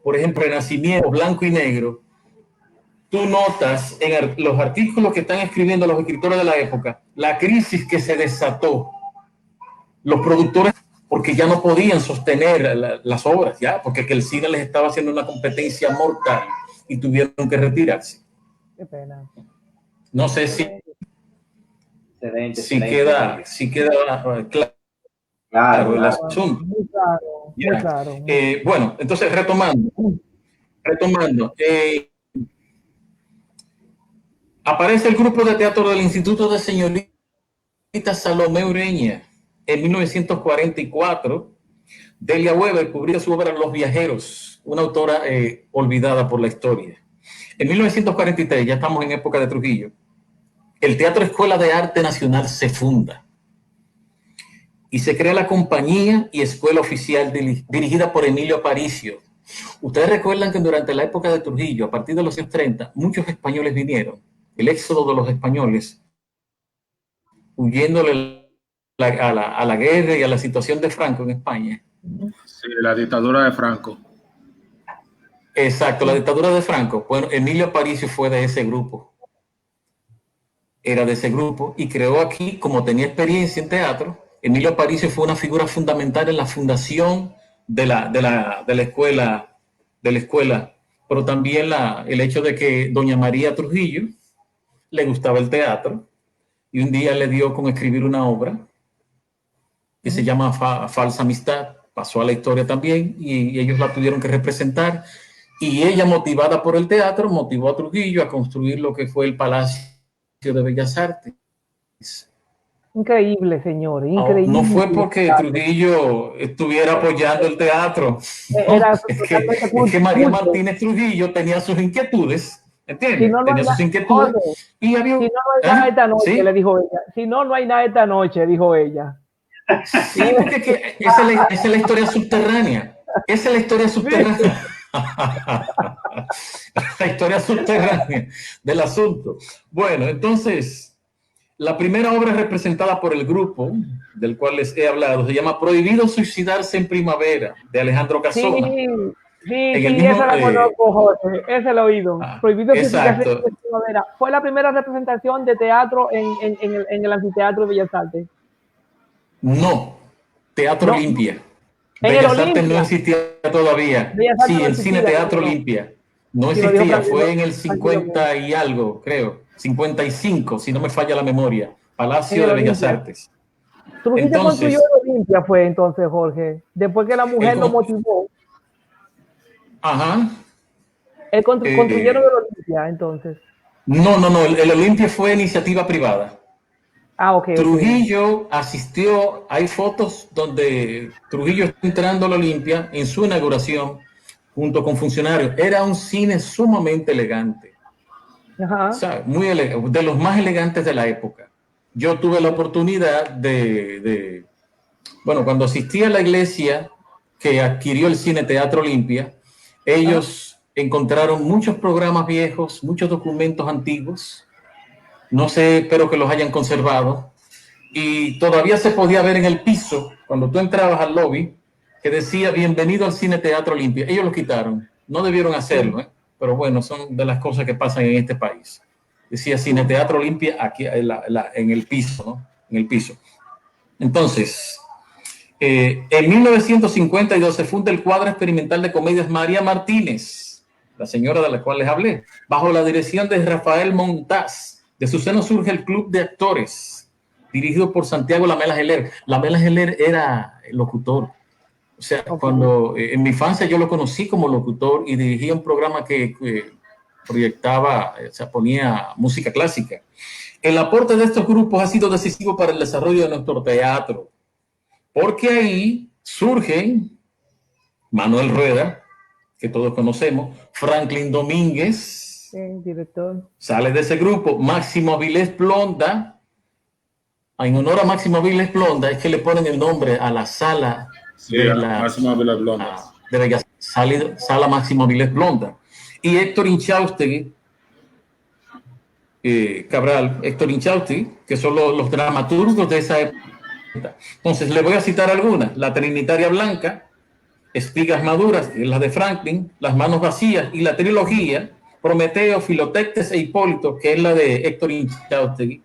Speaker 4: por ejemplo, Renacimiento, blanco y negro, tú notas en los artículos que están escribiendo los escritores de la época, la crisis que se desató. Los productores, porque ya no podían sostener las obras, ya, porque el cine les estaba haciendo una competencia mortal y tuvieron que retirarse.
Speaker 1: Qué pena.
Speaker 4: No sé si queda claro el asunto.
Speaker 1: Muy claro, muy claro.
Speaker 4: Bueno, entonces retomando, aparece el grupo de teatro del Instituto de Señorita Salomé Ureña. En 1944, Delia Weber cubría su obra Los Viajeros, una autora olvidada por la historia. En 1943, ya estamos en época de Trujillo, el Teatro Escuela de Arte Nacional se funda y se crea la Compañía y Escuela Oficial dirigida por Emilio Aparicio. Ustedes recuerdan que durante la época de Trujillo, a partir de los años 30, muchos españoles vinieron. El éxodo de los españoles, huyéndole a la guerra y a la situación de Franco en España.
Speaker 2: Sí, la dictadura de Franco.
Speaker 4: Exacto, la dictadura de Franco. Bueno, Emilio Aparicio fue de ese grupo. Era de ese grupo y creó aquí, como tenía experiencia en teatro, Emilio Aparicio fue una figura fundamental en la fundación de la escuela, pero también el hecho de que doña María Trujillo le gustaba el teatro y un día le dio con escribir una obra que se llama Falsa Amistad, pasó a la historia también y ellos la tuvieron que representar y ella, motivada por el teatro, motivó a Trujillo a construir lo que fue el Palacio de Bellas Artes.
Speaker 1: Increíble, señor, increíble.
Speaker 4: No fue porque Trujillo estuviera apoyando el teatro. Es que María Martínez Trujillo tenía sus inquietudes, ¿entiendes?
Speaker 1: Si no,
Speaker 4: tenía sus inquietudes.
Speaker 1: Y había, si no, no hay nada esta noche, ¿sí? Le dijo ella. Si no, no hay nada esta noche, dijo ella.
Speaker 4: Sí, porque esa es la historia subterránea. Esa es la historia subterránea. La historia subterránea del asunto. Bueno, entonces, la primera obra representada por el grupo del cual les he hablado se llama Prohibido suicidarse en primavera, de Alejandro Casona.
Speaker 1: Sí, esa la conozco, José, ese lo he oído. Prohibido suicidarse en primavera. Fue la primera representación de teatro en el anfiteatro de Bellas Artes.
Speaker 4: No, Teatro Olimpia. Bellas Artes no existía todavía. Sí, el Cine Teatro Olimpia. No existía, fue en el 50 y algo, creo. 55, si no me falla la memoria. Palacio de Bellas Artes.
Speaker 1: Trujillo construyó el Olimpia, fue entonces, Jorge. Después que la mujer lo motivó.
Speaker 4: Ajá.
Speaker 1: Construyeron el Olimpia, entonces.
Speaker 4: No, el Olimpia fue iniciativa privada.
Speaker 1: Ok.
Speaker 4: Trujillo asistió, hay fotos donde Trujillo está entrando a la Olimpia en su inauguración junto con funcionarios. Era un cine sumamente elegante.
Speaker 1: Ajá.
Speaker 4: O sea, muy de los más elegantes de la época. Yo tuve la oportunidad bueno, cuando asistí a la iglesia que adquirió el Cine Teatro Olimpia, ellos encontraron muchos programas viejos, muchos documentos antiguos. No sé, espero que los hayan conservado. Y todavía se podía ver en el piso, cuando tú entrabas al lobby, que decía bienvenido al Cine Teatro Olimpia. Ellos lo quitaron. No debieron hacerlo, pero bueno, son de las cosas que pasan en este país. Decía Cine Teatro Olimpia aquí en el piso, ¿no? En el piso. Entonces, en 1952 se funda el Cuadro Experimental de Comedias María Martínez, la señora de la cual les hablé, bajo la dirección de Rafael Montaz. De su seno surge el Club de Actores, dirigido por Santiago Lamela Geller. Lamela Geller era locutor. O sea, cuando en mi infancia yo lo conocí como locutor y dirigía un programa que proyectaba, o sea, ponía música clásica. El aporte de estos grupos ha sido decisivo para el desarrollo de nuestro teatro, porque ahí surgen Manuel Rueda, que todos conocemos, Franklin Domínguez,
Speaker 1: director.
Speaker 4: Sale de ese grupo Máximo Avilés Blonda. En honor a Máximo Avilés Blonda es que le ponen el nombre a la sala
Speaker 2: Máximo Avilés Blonda.
Speaker 4: Sala Máximo Avilés Blonda. Y Héctor Inchaustegui, Héctor Inchaustegui, que son los dramaturgos de esa época. Entonces, le voy a citar algunas. La Trinitaria Blanca, Espigas maduras, que es la de Franklin, Las manos vacías, y la trilogía Prometeo, Filotectes e Hipólito, que es la de Héctor Inchausti,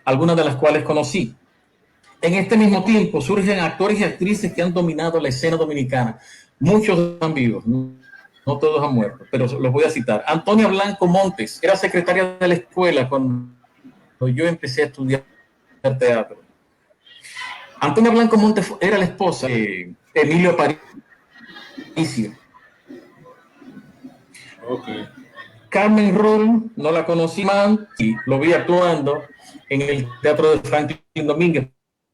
Speaker 4: algunas de las cuales conocí. En este mismo tiempo surgen actores y actrices que han dominado la escena dominicana. Muchos están vivos, no todos han muerto, pero los voy a citar. Antonia Blanco Montes era secretaria de la escuela cuando yo empecé a estudiar teatro. Antonia Blanco Montes era la esposa de Emilio Aparicio.
Speaker 2: Okay.
Speaker 4: Carmen Roll, no la conocí más, y lo vi actuando en el Teatro de Franklin Domínguez,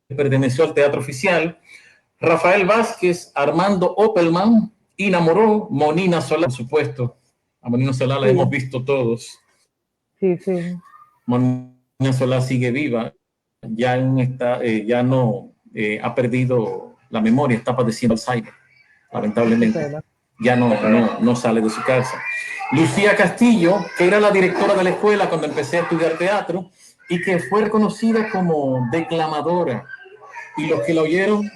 Speaker 4: que perteneció al Teatro Oficial. Rafael Vázquez, Armando Opelman, Inamoró, Monina Solá, por supuesto. A Monina Solá la hemos visto todos.
Speaker 1: Sí.
Speaker 4: Monina Solá sigue viva, ya no ha perdido la memoria, está padeciendo Alzheimer, lamentablemente. Ya no sale de su casa. Lucía Castillo, que era la directora de la escuela cuando empecé a estudiar teatro y que fue reconocida como declamadora. Y los que la oyeron,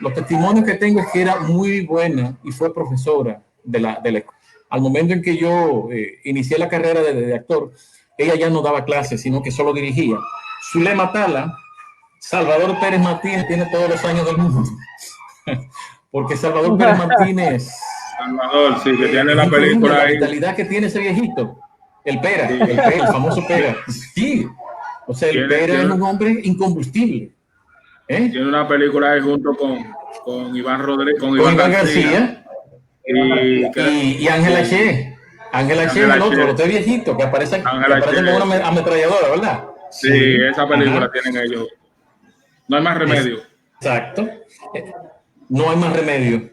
Speaker 4: los testimonios que tengo es que era muy buena y fue profesora de la escuela. Al momento en que yo inicié la carrera de actor, ella ya no daba clases, sino que solo dirigía. Zulema Tala, Salvador Pérez Martínez tiene todos los años del mundo. Porque Salvador Pérez Martínez...
Speaker 2: Salvador, sí, que tiene la película
Speaker 4: la
Speaker 2: ahí.
Speaker 4: vitalidad que tiene ese viejito. El Pera, sí. El famoso Pera. Sí. O sea, el Pera es un hombre incombustible.
Speaker 2: Tiene una película ahí junto con Iván Rodríguez, con
Speaker 4: Iván García. Y Ángela Che. Ángela Che es el otro tres viejito que aparece con una ametralladora, ¿verdad?
Speaker 2: Sí, esa película tienen ellos. No hay más remedio.
Speaker 4: Exacto. No hay más remedio.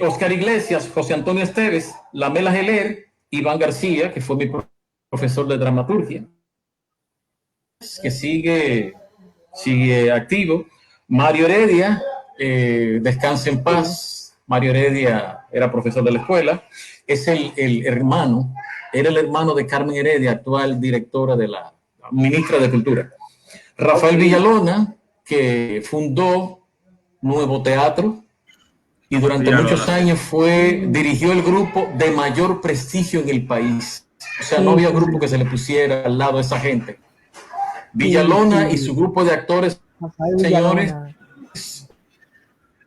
Speaker 4: Oscar Iglesias, José Antonio Esteves, Lamela Geler, Iván García, que fue mi profesor de dramaturgia, que sigue activo. Mario Heredia, descanse en paz. Mario Heredia era profesor de la escuela. Es era el hermano de Carmen Heredia, actual directora de la ministra de Cultura. Rafael Villalona, que fundó Nuevo Teatro y durante muchos años dirigió el grupo de mayor prestigio en el país. O sea, no había grupo que se le pusiera al lado de esa gente. Villalona y su grupo de actores, señores.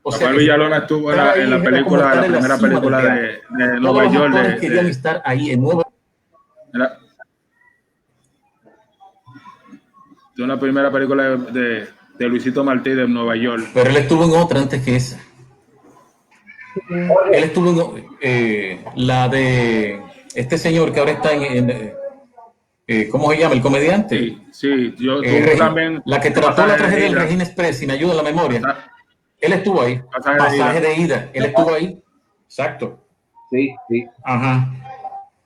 Speaker 2: Rafael Villalona estuvo en la película, la primera película de Nueva York.
Speaker 4: Querían estar ahí en Nueva
Speaker 2: York. De una primera película de Luisito Martí de Nueva York.
Speaker 4: Pero él estuvo en otra antes que esa. Él estuvo en la de este señor que ahora está ¿cómo se llama? ¿El comediante?
Speaker 2: Sí, yo también.
Speaker 4: La que trató la tragedia del Regina Express, si me ayuda en la memoria. Él estuvo ahí. Pasaje de ida. Él estuvo ahí. Exacto.
Speaker 3: Sí.
Speaker 4: Ajá.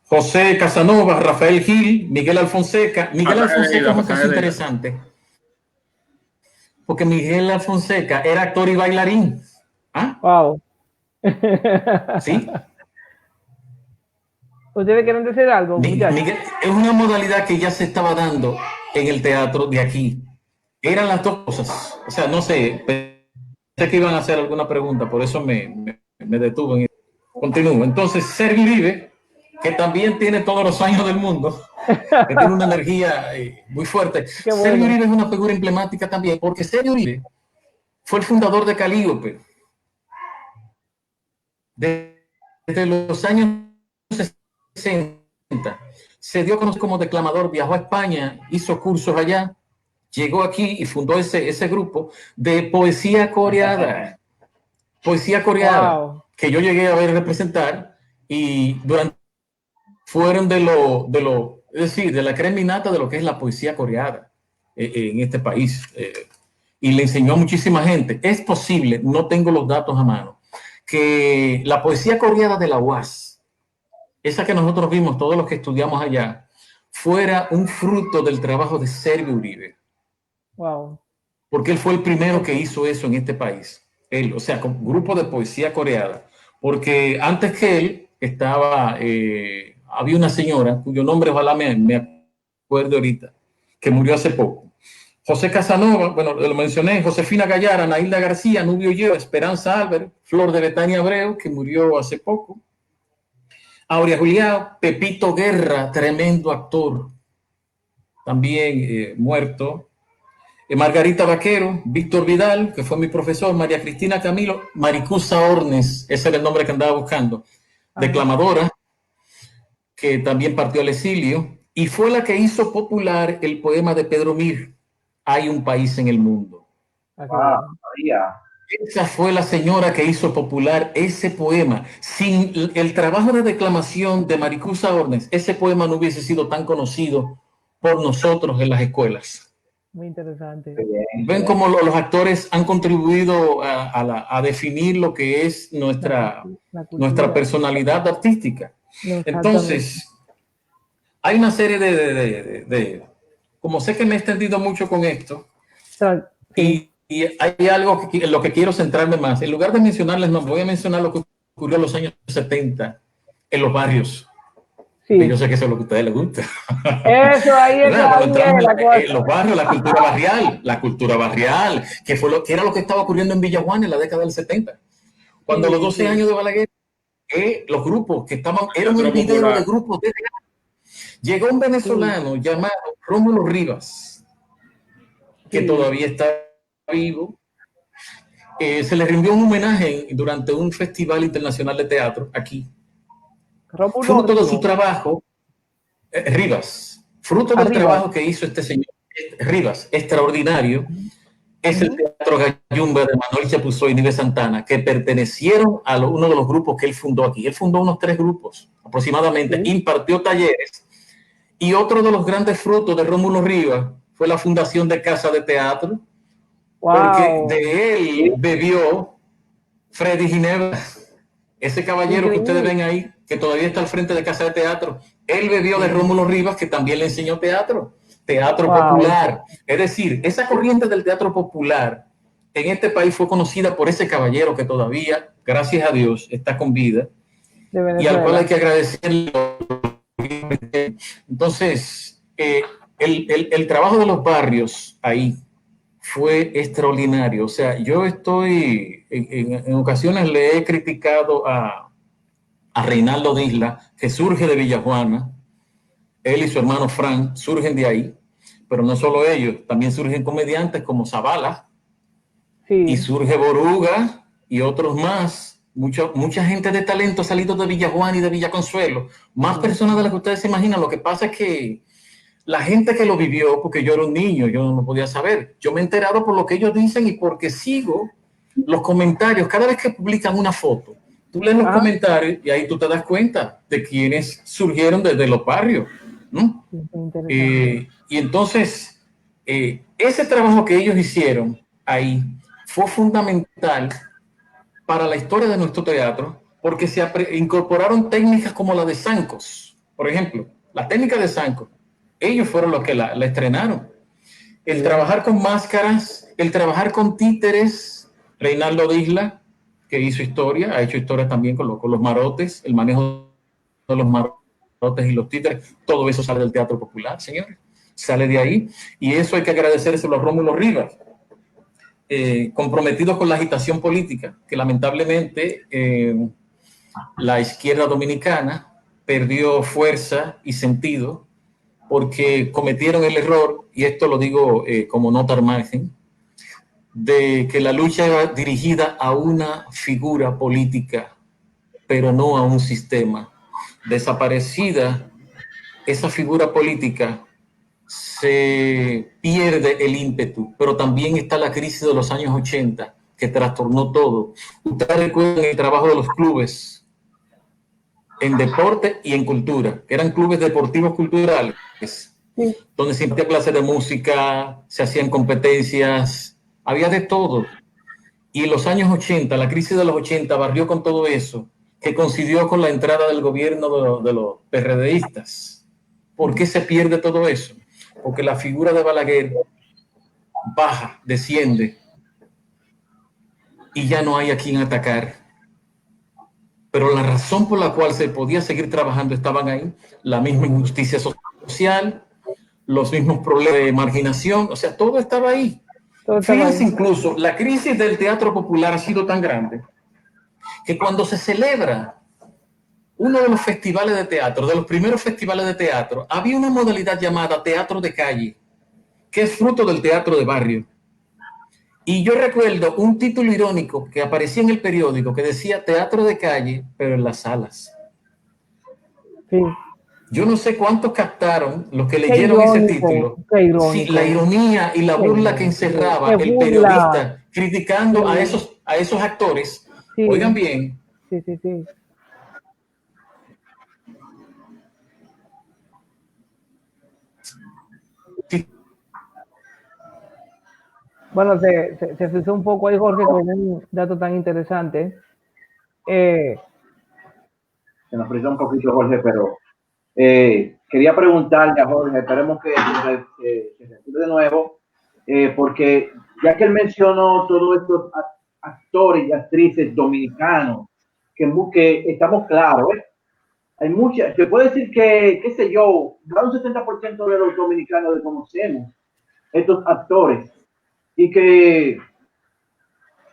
Speaker 4: José Casanova, Rafael Gil, Miguel Alfonseca. Miguel Alfonseca es un caso interesante. Porque Miguel Alfonseca era actor y bailarín. ¿Ah?
Speaker 1: Wow.
Speaker 4: ¿Sí?
Speaker 1: ¿Ustedes quieren decir algo?
Speaker 4: Miguel, es una modalidad que ya se estaba dando en el teatro de aquí. Eran las dos cosas. O sea, no sé, pensé que iban a hacer alguna pregunta, por eso me detuve. Continúo. Entonces, Sergio Uribe, que también tiene todos los años del mundo, que tiene una energía muy fuerte. Bueno. Sergio Uribe es una figura emblemática también, porque Sergio Uribe fue el fundador de Calíope. Desde los años 60 se dio a conocer como declamador, viajó a España, hizo cursos allá, llegó aquí y fundó ese grupo de poesía coreada. Poesía coreada, wow, que yo llegué a ver representar y fueron de la creminata de lo que es la poesía coreada en este país. Y le enseñó a muchísima gente. Es posible, no tengo los datos a mano, que la poesía coreada de la UAS, esa que nosotros vimos, todos los que estudiamos allá, fuera un fruto del trabajo de Sergio Uribe.
Speaker 1: Wow.
Speaker 4: Porque él fue el primero que hizo eso en este país. Él, o sea, con grupo de poesía coreada. Porque antes que él estaba, había una señora cuyo nombre ojalá me acuerde ahorita, que murió hace poco. José Casanova, bueno, lo mencioné, Josefina Gallara, Nailda García, Nubio Yo, Esperanza Álvarez, Flor de Betania Abreu, que murió hace poco, Aurea Juliá, Pepito Guerra, tremendo actor, también muerto, Margarita Vaquero, Víctor Vidal, que fue mi profesor, María Cristina Camilo, Maricusa Ornes, ese era el nombre que andaba buscando, declamadora, que también partió al exilio, y fue la que hizo popular el poema de Pedro Mir, Hay un país en el mundo.
Speaker 3: María.
Speaker 4: Esa fue la señora que hizo popular ese poema. Sin el trabajo de declamación de Maricusa Ornes, ese poema no hubiese sido tan conocido por nosotros en las escuelas.
Speaker 1: Muy interesante.
Speaker 4: Ven cómo los actores han contribuido a definir lo que es nuestra personalidad artística. Entonces, hay una serie de como sé que me he extendido mucho con esto, y hay algo en lo que quiero centrarme más. En lugar de mencionarles nombres, voy a mencionar lo que ocurrió en los años 70 en los barrios. Sí. Que yo sé que eso es lo que a ustedes les gusta.
Speaker 1: Eso ahí es
Speaker 4: en los barrios, la cultura barrial, que fue era lo que estaba ocurriendo en Villajuana en la década del 70. Cuando los 12 años de Balaguer, los grupos que estaban, era un video de grupos de... Llegó un venezolano llamado Rómulo Rivas, que todavía está vivo. Se le rindió un homenaje durante un festival internacional de teatro aquí. Fruto de su trabajo, Rivas, fruto del trabajo que hizo este señor Rivas, extraordinario, es el Teatro Gayumba de Manuel Chapuzó y Nive Santana, que pertenecieron a uno de los grupos que él fundó aquí. Él fundó unos 3 grupos aproximadamente, impartió talleres, y otro de los grandes frutos de Rómulo Rivas fue la fundación de Casa de Teatro, porque de él bebió Freddy Ginebra, ese caballero que ustedes ven ahí, que todavía está al frente de Casa de Teatro. Él bebió de Rómulo Rivas, que también le enseñó teatro popular. Es decir, esa corriente del teatro popular en este país fue conocida por ese caballero que todavía, gracias a Dios, está con vida y al cual hay que agradecerle. Entonces, el trabajo de los barrios ahí fue extraordinario. O sea, yo estoy, en ocasiones le he criticado a Reinaldo Disla, que surge de Villajuana. Él y su hermano Frank surgen de ahí, pero no solo ellos, también surgen comediantes como Zavala, y surge Boruga y otros más. Mucha gente de talento ha salido de Villajuana y de Villaconsuelo, más personas de las que ustedes se imaginan. Lo que pasa es que la gente que lo vivió, porque yo era un niño, yo no podía saber. Yo me he enterado por lo que ellos dicen y porque sigo los comentarios. Cada vez que publican una foto, tú lees los comentarios y ahí tú te das cuenta de quienes surgieron desde los barrios, ¿no? Y entonces, ese trabajo que ellos hicieron ahí fue fundamental para la historia de nuestro teatro, porque se incorporaron técnicas como la de Zancos, por ejemplo. La técnica de Zancos, ellos fueron los que la estrenaron. El trabajar con máscaras, el trabajar con títeres. Reinaldo Disla, que hizo historia, ha hecho historia también con los marotes, el manejo de los marotes y los títeres. Todo eso sale del teatro popular, señores. Sale de ahí. Y eso hay que agradecérselo a Rómulo Rivas, comprometidos con la agitación política, que lamentablemente la izquierda dominicana perdió fuerza y sentido porque cometieron el error, y esto lo digo como nota al margen, de que la lucha era dirigida a una figura política, pero no a un sistema. Desaparecida esa figura política, se pierde el ímpetu, pero también está la crisis de los años 80 que trastornó todo. Ustedes recuerdan el trabajo de los clubes en deporte y en cultura, que eran clubes deportivos culturales, donde se impartía clases de música, se hacían competencias, había de todo. Y en los años 80, la crisis de los 80 barrió con todo eso, que coincidió con la entrada del gobierno de los PRDistas. ¿Por qué se pierde todo eso? Porque la figura de Balaguer baja, desciende, y ya no hay a quien atacar. Pero la razón por la cual se podía seguir trabajando estaban ahí: la misma injusticia social, los mismos problemas de marginación, o sea, todo estaba ahí.
Speaker 1: Todo estaba
Speaker 4: Fíjense,
Speaker 1: ahí.
Speaker 4: incluso la crisis del teatro popular ha sido tan grande que cuando se celebra uno de los festivales de teatro, de los primeros festivales de teatro, había una modalidad llamada teatro de calle, que es fruto del teatro de barrio. Y yo recuerdo un título irónico que aparecía en el periódico que decía teatro de calle, pero en las salas.
Speaker 1: Sí.
Speaker 4: Yo no sé cuántos captaron los que
Speaker 1: Qué
Speaker 4: leyeron ese
Speaker 1: irónico,
Speaker 4: título.
Speaker 1: qué
Speaker 4: Sí,
Speaker 1: irónico.
Speaker 4: la ironía y la
Speaker 1: Qué
Speaker 4: burla que
Speaker 1: irónico.
Speaker 4: encerraba
Speaker 1: Qué
Speaker 4: el
Speaker 1: burla.
Speaker 4: periodista criticando
Speaker 1: Sí,
Speaker 4: a esos actores. Oigan
Speaker 1: sí,
Speaker 4: bien,
Speaker 1: sí, sí, sí.
Speaker 4: si
Speaker 1: Bueno, se frizó un poco ahí, Jorge, con un dato tan interesante. Eh,
Speaker 3: Se nos frizó un poquito, Jorge, pero quería preguntarle a Jorge, esperemos que se retire de nuevo, porque ya que él mencionó todos estos actores y actrices dominicanos, que estamos claros, hay muchas, se puede decir que, qué sé yo, más de un 70% de los dominicanos desconocemos estos actores y que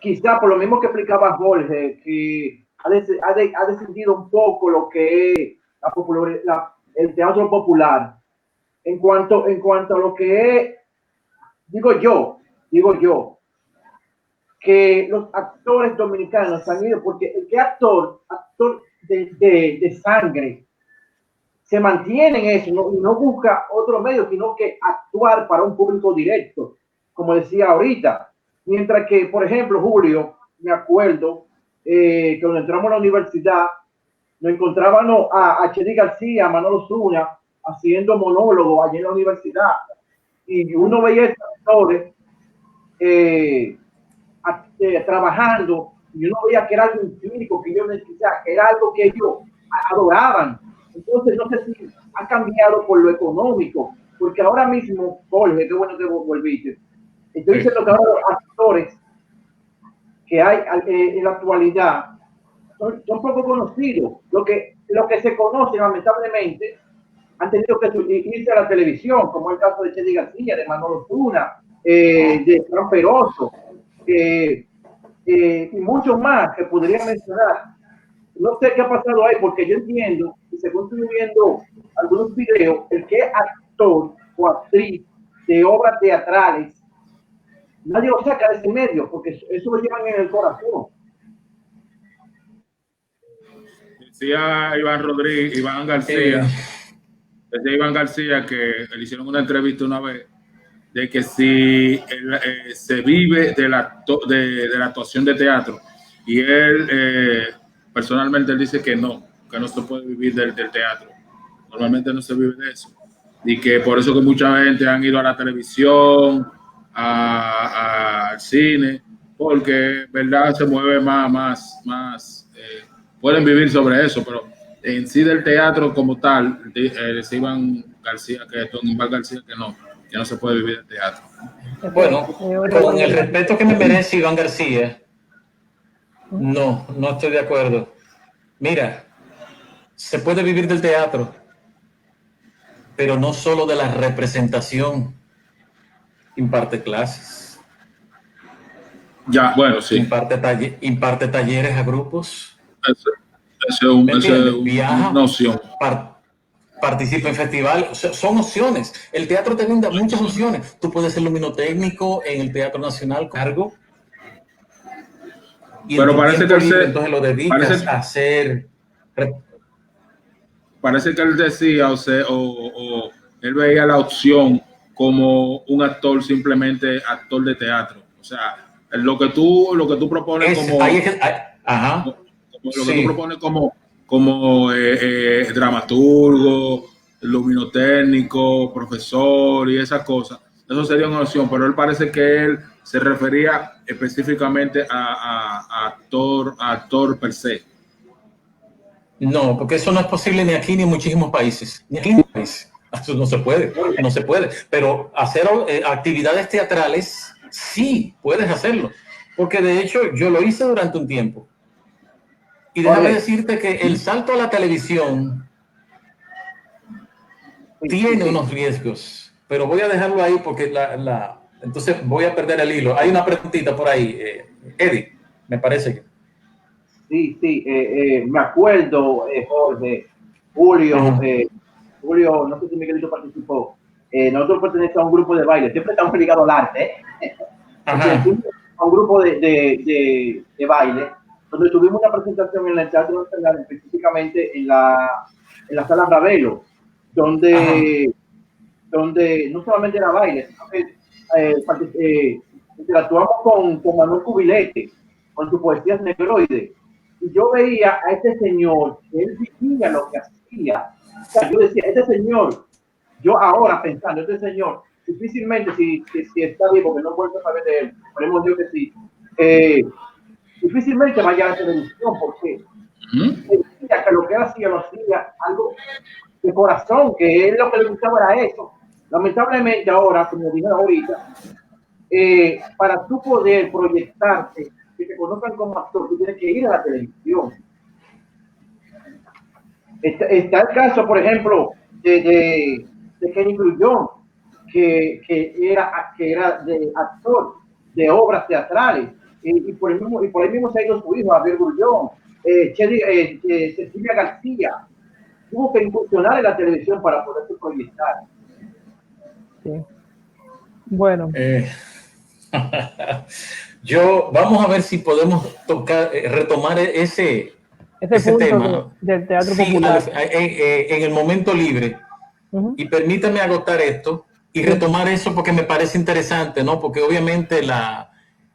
Speaker 3: quizá por lo mismo que explicaba Jorge, que ha descendido un poco lo que es el teatro popular en cuanto a lo que es, digo yo, que los actores dominicanos han ido, porque el que actor de sangre, se mantiene en eso y no busca otro medio, sino que actuar para un público directo, como decía ahorita. Mientras que, por ejemplo, Julio, me acuerdo que cuando entramos a la universidad, nos encontrábamos a Chedi García, a Manolo Zuna, haciendo monólogos allí en la universidad. Y uno veía estos actores trabajando, y uno veía que era algo empírico, que ellos necesitaban, que era algo que ellos adoraban. Entonces, no sé si ha cambiado por lo económico, porque ahora mismo, Jorge, qué bueno que vos volviste. Estoy diciendo que ahora los actores que hay en la actualidad son poco conocidos. Lo que se conoce, lamentablemente, han tenido que irse a la televisión, como el caso de Chedi García, de Manolo Zuna, de Fran Peroso, y muchos más que podría mencionar. No sé qué ha pasado ahí, porque yo entiendo, y según estoy viendo algunos videos, el que es actor o actriz de obras teatrales, nadie lo saca de ese medio, porque eso lo llevan en el corazón.
Speaker 2: Decía Iván García, decía Iván García que le hicieron una entrevista una vez de que si se vive de la actuación de teatro, y él personalmente él dice que no se puede vivir del teatro, normalmente no se vive de eso, y que por eso que mucha gente han ido a la televisión, al cine, porque verdad se mueve más pueden vivir sobre eso, pero en sí del teatro como tal, decía Iván García, que no se puede vivir del teatro.
Speaker 4: bueno, con el respeto que me merece Iván García, no estoy de acuerdo. Mira, se puede vivir del teatro, pero no solo de la representación. Imparte clases,
Speaker 2: Ya, bueno, sí.
Speaker 4: imparte talleres a grupos.
Speaker 2: Eso es una opción.
Speaker 4: Participa en festivales, son opciones. El teatro te brinda muchas opciones. Tú puedes ser luminotécnico en el Teatro Nacional, cargo. Y
Speaker 2: pero
Speaker 4: en tu
Speaker 2: parece
Speaker 4: tiempo
Speaker 2: que
Speaker 4: libre, entonces lo dedicas a hacer.
Speaker 2: Parece que él decía, o él veía la opción como un actor, simplemente actor de teatro. O sea, lo que tú propones lo que tú propones como dramaturgo, luminotécnico, profesor y esas cosas, eso sería una opción, pero él parece que él se refería específicamente a actor per se.
Speaker 4: No, porque eso no es posible ni aquí ni en muchísimos países. Ni aquí ni en países. Eso no se puede. Pero hacer actividades teatrales, sí, puedes hacerlo. Porque de hecho yo lo hice durante un tiempo. Y déjame decirte que el salto a la televisión tiene unos riesgos, pero voy a dejarlo ahí porque entonces voy a perder el hilo. Hay una preguntita por ahí, Eddie, me parece que.
Speaker 3: Sí, me acuerdo, Jorge, Julio, Julio, no sé si Miguelito participó. Nosotros pertenecemos a un grupo de baile, siempre estamos ligados al arte. Pertenecemos a un grupo de baile, donde tuvimos una presentación en el Teatro Nacional, específicamente en la Sala Ravelo, donde no solamente era baile, sino que interactuamos con Manuel Cubilete, con su poesía negroide. Y yo veía a este señor, él vivía lo que hacía. O sea, yo decía, este señor, yo ahora pensando, este señor, difícilmente, si está vivo, porque no puedo saber de él, esperemos Dios que sí, difícilmente vaya a la televisión, porque decía que lo que él hacía, lo hacía algo de corazón, que él lo que le gustaba era eso. Lamentablemente ahora, como dije ahorita, para tú poder proyectarte, que te conozcan como actor, tú tienes que ir a la televisión. Está el caso, por ejemplo, de Kenny Grullón, que era de actor de obras teatrales, y por ahí mismo se ha ido su hijo, Javier Grullón, Cecilia García, tuvo que incursionar en la televisión para poderse proyectar.
Speaker 1: Sí. Bueno.
Speaker 4: Vamos a ver si podemos retomar ese
Speaker 1: punto
Speaker 4: tema
Speaker 1: del teatro popular.
Speaker 4: en el momento libre. Y permítame agotar esto y retomar eso porque me parece interesante, ¿no? Porque obviamente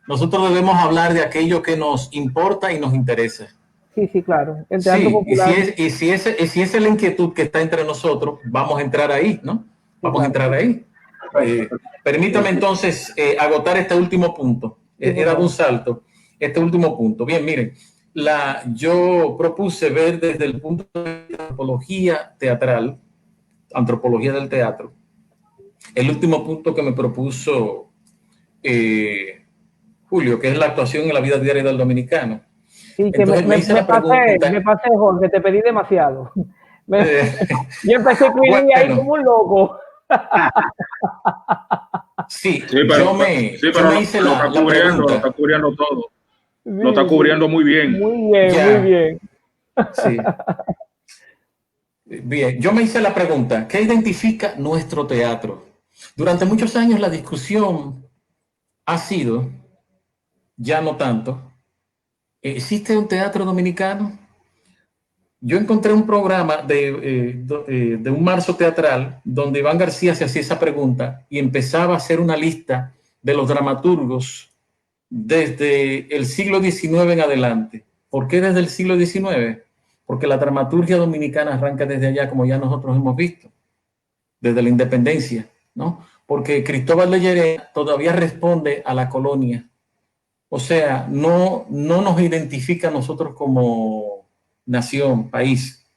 Speaker 4: nosotros debemos hablar de aquello que nos importa y nos interesa.
Speaker 1: Sí, claro. El teatro popular.
Speaker 4: Y si esa es la inquietud que está entre nosotros, vamos a entrar ahí, ¿no? Vamos a entrar ahí. Permítame entonces agotar este último punto. He dado un salto. Este último punto. Bien, miren, yo propuse ver desde el punto de vista de antropología teatral, antropología del teatro, el último punto que me propuso Julio, que es la actuación en la vida diaria del dominicano.
Speaker 1: Sí, que entonces, me pasé, Jorge, te pedí demasiado. Yo empecé a escribir ahí como un loco.
Speaker 2: Sí, pero me hice la pregunta. Lo está cubriendo todo. Sí, lo está cubriendo muy bien.
Speaker 1: Muy bien.
Speaker 4: Sí. Bien, yo me hice la pregunta, ¿qué identifica nuestro teatro? Durante muchos años la discusión ha sido, ya no tanto, ¿existe un teatro dominicano? Yo encontré un programa de un marzo teatral donde Iván García se hacía esa pregunta y empezaba a hacer una lista de los dramaturgos desde el siglo XIX en adelante. ¿Por qué desde el siglo XIX? Porque la dramaturgia dominicana arranca desde allá, como ya nosotros hemos visto, desde la independencia, ¿no? Porque Cristóbal de Llerena todavía responde a la colonia. O sea, no nos identifica a nosotros como nación, país.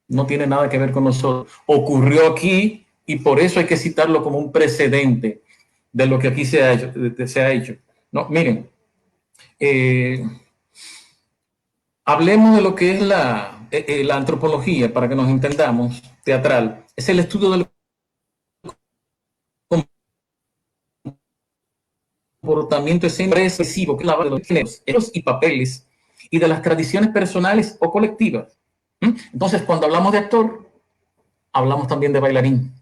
Speaker 4: No tiene nada que ver con nosotros. Ocurrió aquí y por eso hay que citarlo como un precedente de lo que aquí se ha hecho. No, miren, hablemos de lo que es la antropología, para que nos entendamos, teatral. Es el estudio del comportamiento expresivo, que es la base de los géneros y papeles y de las tradiciones personales o colectivas. Entonces, cuando hablamos de actor, hablamos también de bailarín.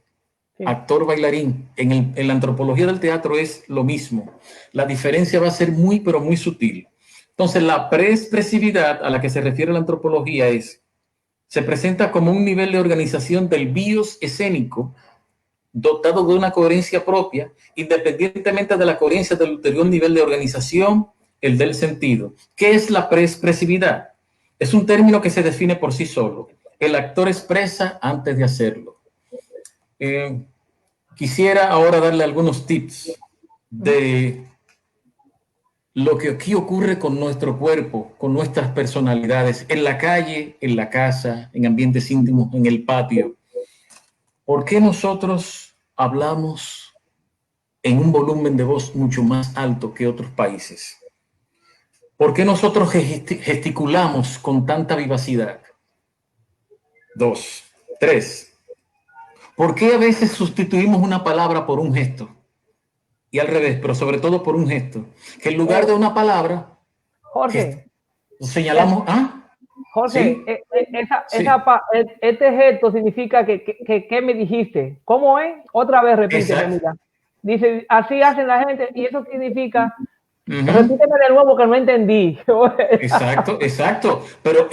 Speaker 4: Sí. Actor, bailarín. En la antropología del teatro es lo mismo. La diferencia va a ser muy, pero muy sutil. Entonces, la preexpresividad a la que se refiere la antropología se presenta como un nivel de organización del bios escénico dotado de una coherencia propia, independientemente de la coherencia del ulterior nivel de organización, el del sentido. ¿Qué es la preexpresividad? Es un término que se define por sí solo. El actor expresa antes de hacerlo. Quisiera ahora darle algunos tips de lo que aquí ocurre con nuestro cuerpo, con nuestras personalidades, en la calle, en la casa, en ambientes íntimos, en el patio. ¿Por qué nosotros hablamos en un volumen de voz mucho más alto que otros países? ¿Por qué nosotros gesticulamos con tanta vivacidad? 2, 3. ¿Por qué a veces sustituimos una palabra por un gesto? Y al revés, pero sobre todo por un gesto. Que en lugar de una palabra,
Speaker 1: Jorge,
Speaker 4: señalamos,
Speaker 1: Jorge,
Speaker 4: ¿sí? Sí,
Speaker 1: este gesto significa que me dijiste. ¿Cómo es? Otra vez repíteme,
Speaker 4: exacto.
Speaker 1: mira. Dice, así hacen la gente y eso significa,
Speaker 4: Ujú.
Speaker 1: repíteme de nuevo que no entendí.
Speaker 4: Exacto, exacto. Pero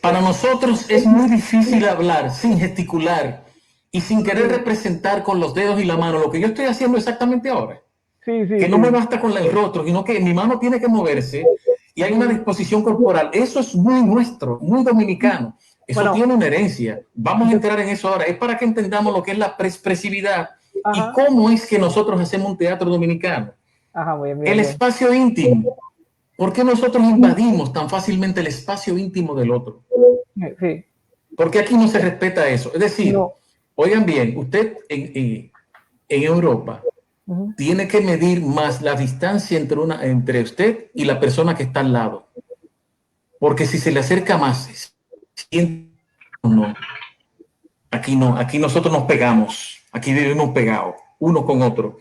Speaker 4: para nosotros es muy difícil hablar sin gesticular y sin querer
Speaker 1: Sí,
Speaker 4: representar con los dedos y la mano lo que yo estoy haciendo exactamente ahora.
Speaker 1: sí, sí,
Speaker 4: Que no me
Speaker 1: sí.
Speaker 4: basta con el rostro, sino que mi mano tiene que moverse y hay una disposición corporal. Eso es muy nuestro, muy dominicano. Eso
Speaker 1: Bueno,
Speaker 4: tiene una herencia. Vamos a
Speaker 1: yo,
Speaker 4: entrar en eso ahora. Es para que entendamos lo que es la expresividad y
Speaker 1: ajá,
Speaker 4: cómo es que nosotros hacemos un teatro dominicano.
Speaker 1: ajá, bien,
Speaker 4: El
Speaker 1: bien, bien.
Speaker 4: espacio íntimo. ¿Por qué nosotros invadimos tan fácilmente el espacio íntimo del otro?
Speaker 1: Sí,
Speaker 4: Porque aquí no se respeta eso. Es decir,
Speaker 1: no.
Speaker 4: oigan bien, usted en Europa
Speaker 1: Ujú.
Speaker 4: tiene que medir más la distancia entre usted y la persona que está al lado. Porque si se le acerca más, no, aquí nosotros nos pegamos, aquí vivimos pegados, uno con otro.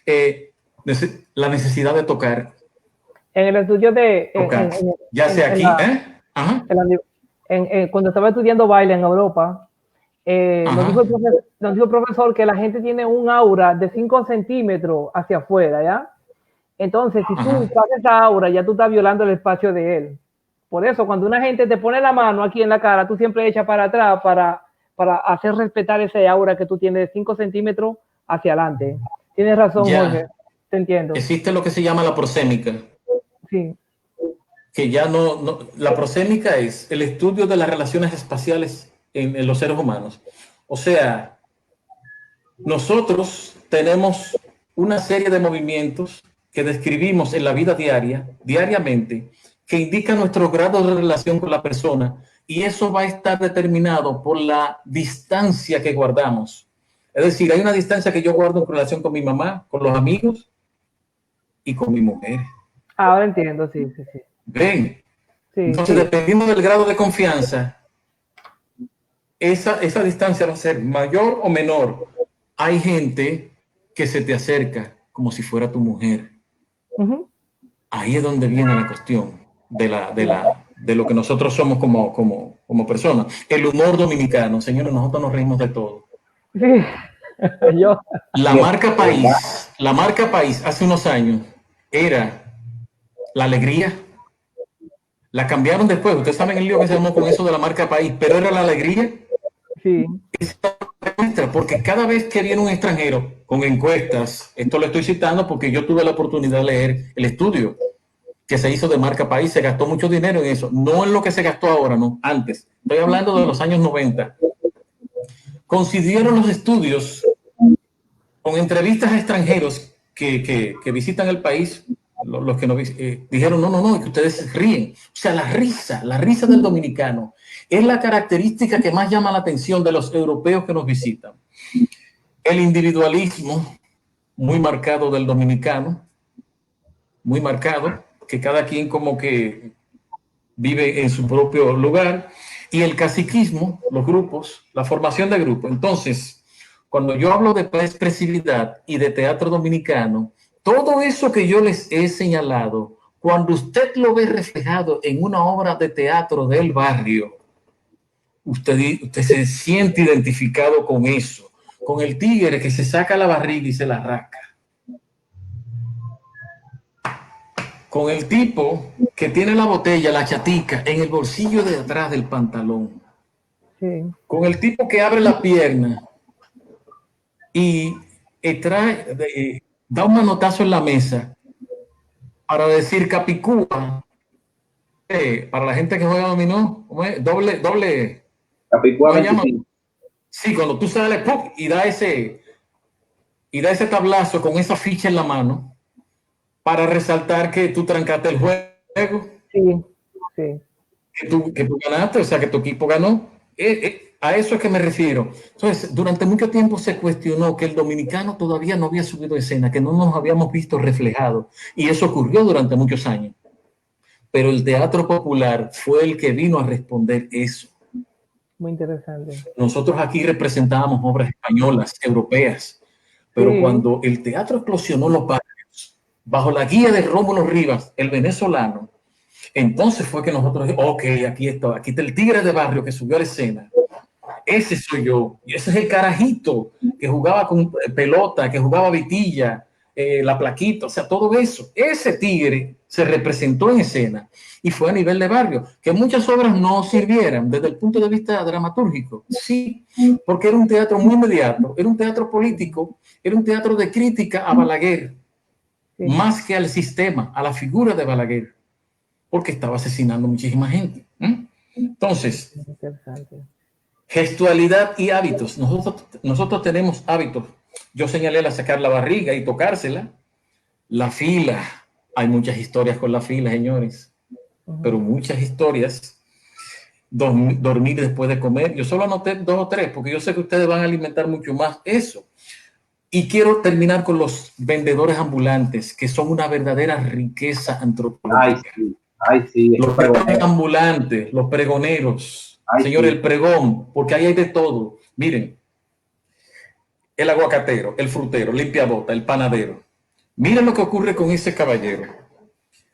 Speaker 4: Eh, la necesidad de tocar,
Speaker 1: En el estudio de,
Speaker 4: tocar, ya sea
Speaker 1: en
Speaker 4: aquí,
Speaker 1: la,
Speaker 4: Ajá,
Speaker 1: en la- cuando estaba estudiando baile en Europa,
Speaker 4: ajá,
Speaker 1: nos dijo el profesor que la gente tiene un aura de 5 centímetros hacia afuera, ¿ya? Entonces, si tú
Speaker 4: ajá.
Speaker 1: pasas esa aura, ya tú estás violando el espacio de él. Por eso, cuando una gente te pone la mano aquí en la cara, tú siempre echas para atrás para hacer respetar ese aura que tú tienes de 5 centímetros hacia adelante. Tienes razón, Jorge.
Speaker 4: Ya
Speaker 1: Te entiendo.
Speaker 4: existe lo que se llama la prosémica,
Speaker 1: Sí.
Speaker 4: que ya la prosémica es el estudio de las relaciones espaciales en los seres humanos. O sea, nosotros tenemos una serie de movimientos que describimos en la vida diariamente, que indican nuestro grado de relación con la persona y eso va a estar determinado por la distancia que guardamos. Es decir, hay una distancia que yo guardo en relación con mi mamá, con los amigos y con mi mujer.
Speaker 1: Ahora entiendo, sí, sí, sí.
Speaker 4: Ven,
Speaker 1: Sí,
Speaker 4: entonces
Speaker 1: sí.
Speaker 4: dependiendo del grado de confianza, esa distancia va a ser mayor o menor. Hay gente que se te acerca como si fuera tu mujer.
Speaker 1: Ujú.
Speaker 4: Ahí es donde viene la cuestión de lo que nosotros somos como personas. El humor dominicano, señores, nosotros nos reímos de todo.
Speaker 1: Sí. Yo.
Speaker 4: La marca país hace unos años era la alegría. La cambiaron después. Ustedes saben el lío que se llamó con eso de la marca país, pero era la alegría
Speaker 1: Sí.
Speaker 4: nuestra, porque cada vez que viene un extranjero con encuestas, esto lo estoy citando porque yo tuve la oportunidad de leer el estudio que se hizo de marca país, se gastó mucho dinero en eso, no en lo que se gastó ahora, no, antes. Estoy hablando de los años 90. Coincidieron los estudios con entrevistas a extranjeros que visitan el país, los que nos dijeron, no, que ustedes ríen. O sea, la risa del dominicano es la característica que más llama la atención de los europeos que nos visitan. El individualismo muy marcado del dominicano, muy marcado, que cada quien como que vive en su propio lugar, y el caciquismo, los grupos, la formación de grupos. Entonces, cuando yo hablo de expresividad y de teatro dominicano, todo eso que yo les he señalado, cuando usted lo ve reflejado en una obra de teatro del barrio, usted se siente identificado con eso, con el tigre que se saca la barriga y se la rasca, con el tipo que tiene la botella, la chatica, en el bolsillo de atrás del pantalón,
Speaker 1: Sí.
Speaker 4: con el tipo que abre la pierna y da un manotazo en la mesa para decir Capicúa, para la gente que juega dominó, ¿cómo es?
Speaker 3: Capicúa
Speaker 4: ¿cómo se llama?
Speaker 3: 25.
Speaker 4: Sí, cuando tú sales ¡pum! Y da ese tablazo con esa ficha en la mano para resaltar que tú trancaste el juego,
Speaker 1: Sí. Sí.
Speaker 4: que tú ganaste, o sea, que tu equipo ganó. A eso es que me refiero. Entonces, durante mucho tiempo se cuestionó que el dominicano todavía no había subido a escena, que no nos habíamos visto reflejados. Y eso ocurrió durante muchos años. Pero el teatro popular fue el que vino a responder eso.
Speaker 1: Muy interesante.
Speaker 4: Nosotros aquí representábamos obras españolas, europeas, pero
Speaker 1: Sí.
Speaker 4: cuando el teatro eclosionó en los barrios, bajo la guía de Rómulo Rivas, el venezolano, entonces fue que nosotros dijimos, ok, aquí está el tigre de barrio que subió a la escena. Ese soy yo. Y ese es el carajito que jugaba con pelota, que jugaba vitilla, la plaquita, o sea, todo eso. Ese tigre se representó en escena y fue a nivel de barrio. Que muchas obras no sirvieran desde el punto de vista dramatúrgico. Sí, porque era un teatro muy inmediato, era un teatro político, era un teatro de crítica a Balaguer,
Speaker 1: Sí.
Speaker 4: más que al sistema, a la figura de Balaguer, porque estaba asesinando muchísima gente. Entonces,
Speaker 1: Interesante.
Speaker 4: gestualidad y hábitos. Nosotros tenemos hábitos. Yo señalé la sacar la barriga y tocársela. La fila. Hay muchas historias con la fila, señores. Pero muchas historias. Dormir después de comer. Yo solo anoté 2 o 3 porque yo sé que ustedes van a alimentar mucho más eso. Y quiero terminar con los vendedores ambulantes, que son una verdadera riqueza antropológica.
Speaker 3: Ay, sí.
Speaker 4: Los vendedores ambulantes, los pregoneros.
Speaker 3: Ay,
Speaker 4: Señor,
Speaker 3: sí.
Speaker 4: el pregón, porque ahí hay de todo. Miren, el aguacatero, el frutero, limpiabota, el panadero. Miren lo que ocurre con ese caballero.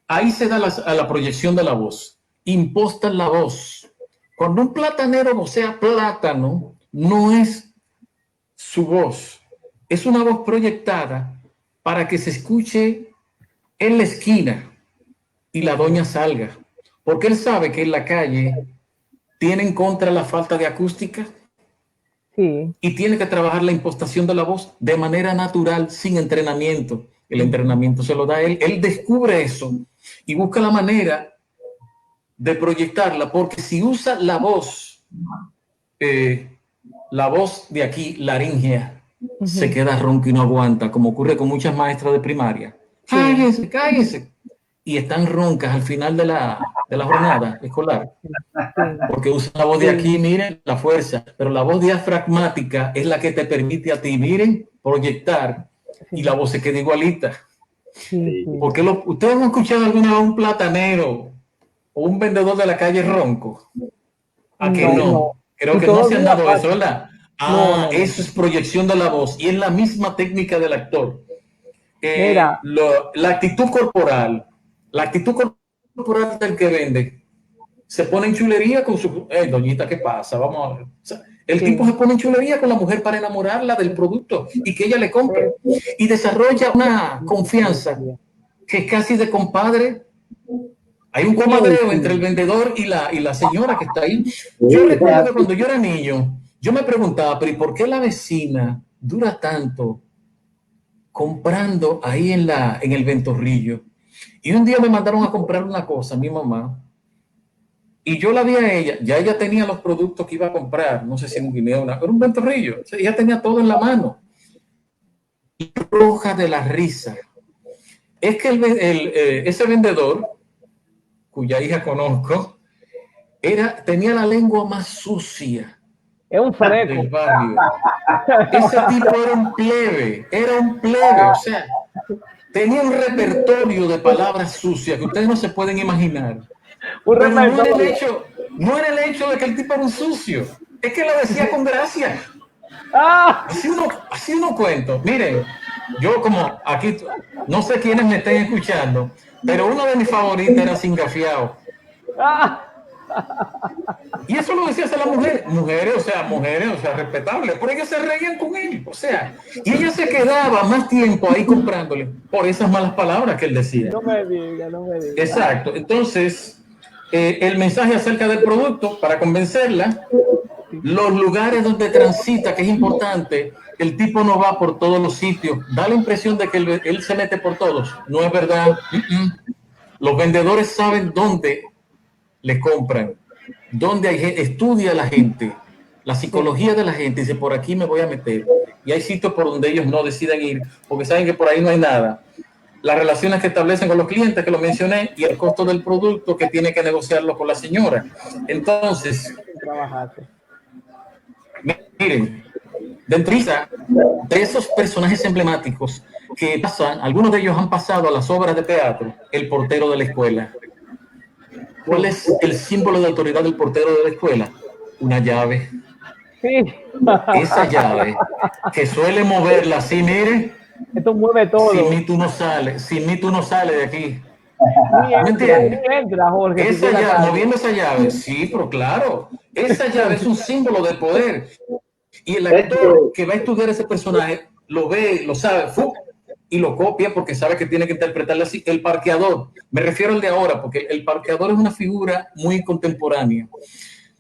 Speaker 4: Ahí se da a la proyección de la voz. Impostan la voz. Cuando un platanero no sea plátano, no es su voz. Es una voz proyectada para que se escuche en la esquina y la doña salga. Porque él sabe que en la calle tiene en contra la falta de acústica.
Speaker 1: Sí.
Speaker 4: Y tiene que trabajar la impostación de la voz de manera natural, sin entrenamiento. El entrenamiento se lo da él. Él descubre eso y busca la manera de proyectarla, porque si usa la voz de aquí, laringea, se queda ronco y no aguanta, como ocurre con muchas maestras de primaria. Cállense, cállense. Y están roncas al final de la jornada escolar. Porque usa la voz de aquí, miren, la fuerza, pero la voz diafragmática es la que te permite a ti, miren, proyectar y la voz se queda igualita.
Speaker 1: Sí.
Speaker 4: Porque ustedes han escuchado alguna vez un platanero o un vendedor de la calle ronco. ¿A que no? Creo que no se han dado eso, ¿verdad?
Speaker 1: No.
Speaker 4: Eso es proyección de la voz y es la misma técnica del actor.
Speaker 1: Mira.
Speaker 4: La actitud corporal del que vende se pone en chulería con su doñita, ¿qué pasa? Vamos a ver. O sea, el tipo se pone en chulería con la mujer para enamorarla del producto y que ella le compre. Y desarrolla una confianza que es casi de compadre. Hay un comadreo entre el vendedor y la señora que está ahí. Yo recuerdo que cuando yo era niño, yo me preguntaba, pero ¿y por qué la vecina dura tanto comprando ahí en el Ventorrillo? Y un día me mandaron a comprar una cosa, mi mamá, y yo la vi a ella, ya ella tenía los productos que iba a comprar, no sé si un guineo, era un Ventorrillo, o sea, ella tenía todo en la mano. Y roja de la risa. Es que ese vendedor, cuya hija conozco, tenía la lengua más sucia.
Speaker 1: Es un freco.
Speaker 4: Del barrio. Ese tipo era un plebe, o sea, tenía un repertorio de palabras sucias que ustedes no se pueden imaginar. Pero no era el hecho de que el tipo era un sucio, es que lo decía con gracia. Así uno cuento. Miren, yo como aquí, no sé quiénes me estén escuchando, pero uno de mis favoritos era Singafiao. Y eso lo decía a las mujeres, o sea, respetables, pero ellos se reían con él, o sea, y ella se quedaba más tiempo ahí comprándole por esas malas palabras que él decía.
Speaker 1: No me diga.
Speaker 4: Exacto, entonces, el mensaje acerca del producto, para convencerla, los lugares donde transita, que es importante, el tipo no va por todos los sitios, da la impresión de que él se mete por todos, no es verdad. Los vendedores saben dónde le compran, donde hay gente, estudia a la gente, la psicología de la gente, dice, por aquí me voy a meter. Y hay sitios por donde ellos no deciden ir, porque saben que por ahí no hay nada. Las relaciones que establecen con los clientes, que lo mencioné, y el costo del producto que tiene que negociarlo con la señora. Entonces, miren, dentro de esos personajes emblemáticos que pasan, algunos de ellos han pasado a las obras de teatro, el portero de la escuela. ¿Cuál es el símbolo de autoridad del portero de la escuela? Una llave.
Speaker 1: Sí.
Speaker 4: Esa llave que suele moverla así, mire.
Speaker 1: Esto mueve todo.
Speaker 4: Sin mí tú no sales, sin mí tú no sales de aquí.
Speaker 1: Ni
Speaker 4: ¿Me
Speaker 1: entra,
Speaker 4: entiendes?
Speaker 1: ni entra, Jorge. Si
Speaker 4: Esa
Speaker 1: llega
Speaker 4: llave,
Speaker 1: tarde.
Speaker 4: moviendo esa llave, sí, pero claro, esa llave es un símbolo de poder. Y el actor que va a estudiar ese personaje lo ve, lo sabe, ¡fu! Y lo copia porque sabe que tiene que interpretarle así. El parqueador, me refiero al de ahora, porque el parqueador es una figura muy contemporánea.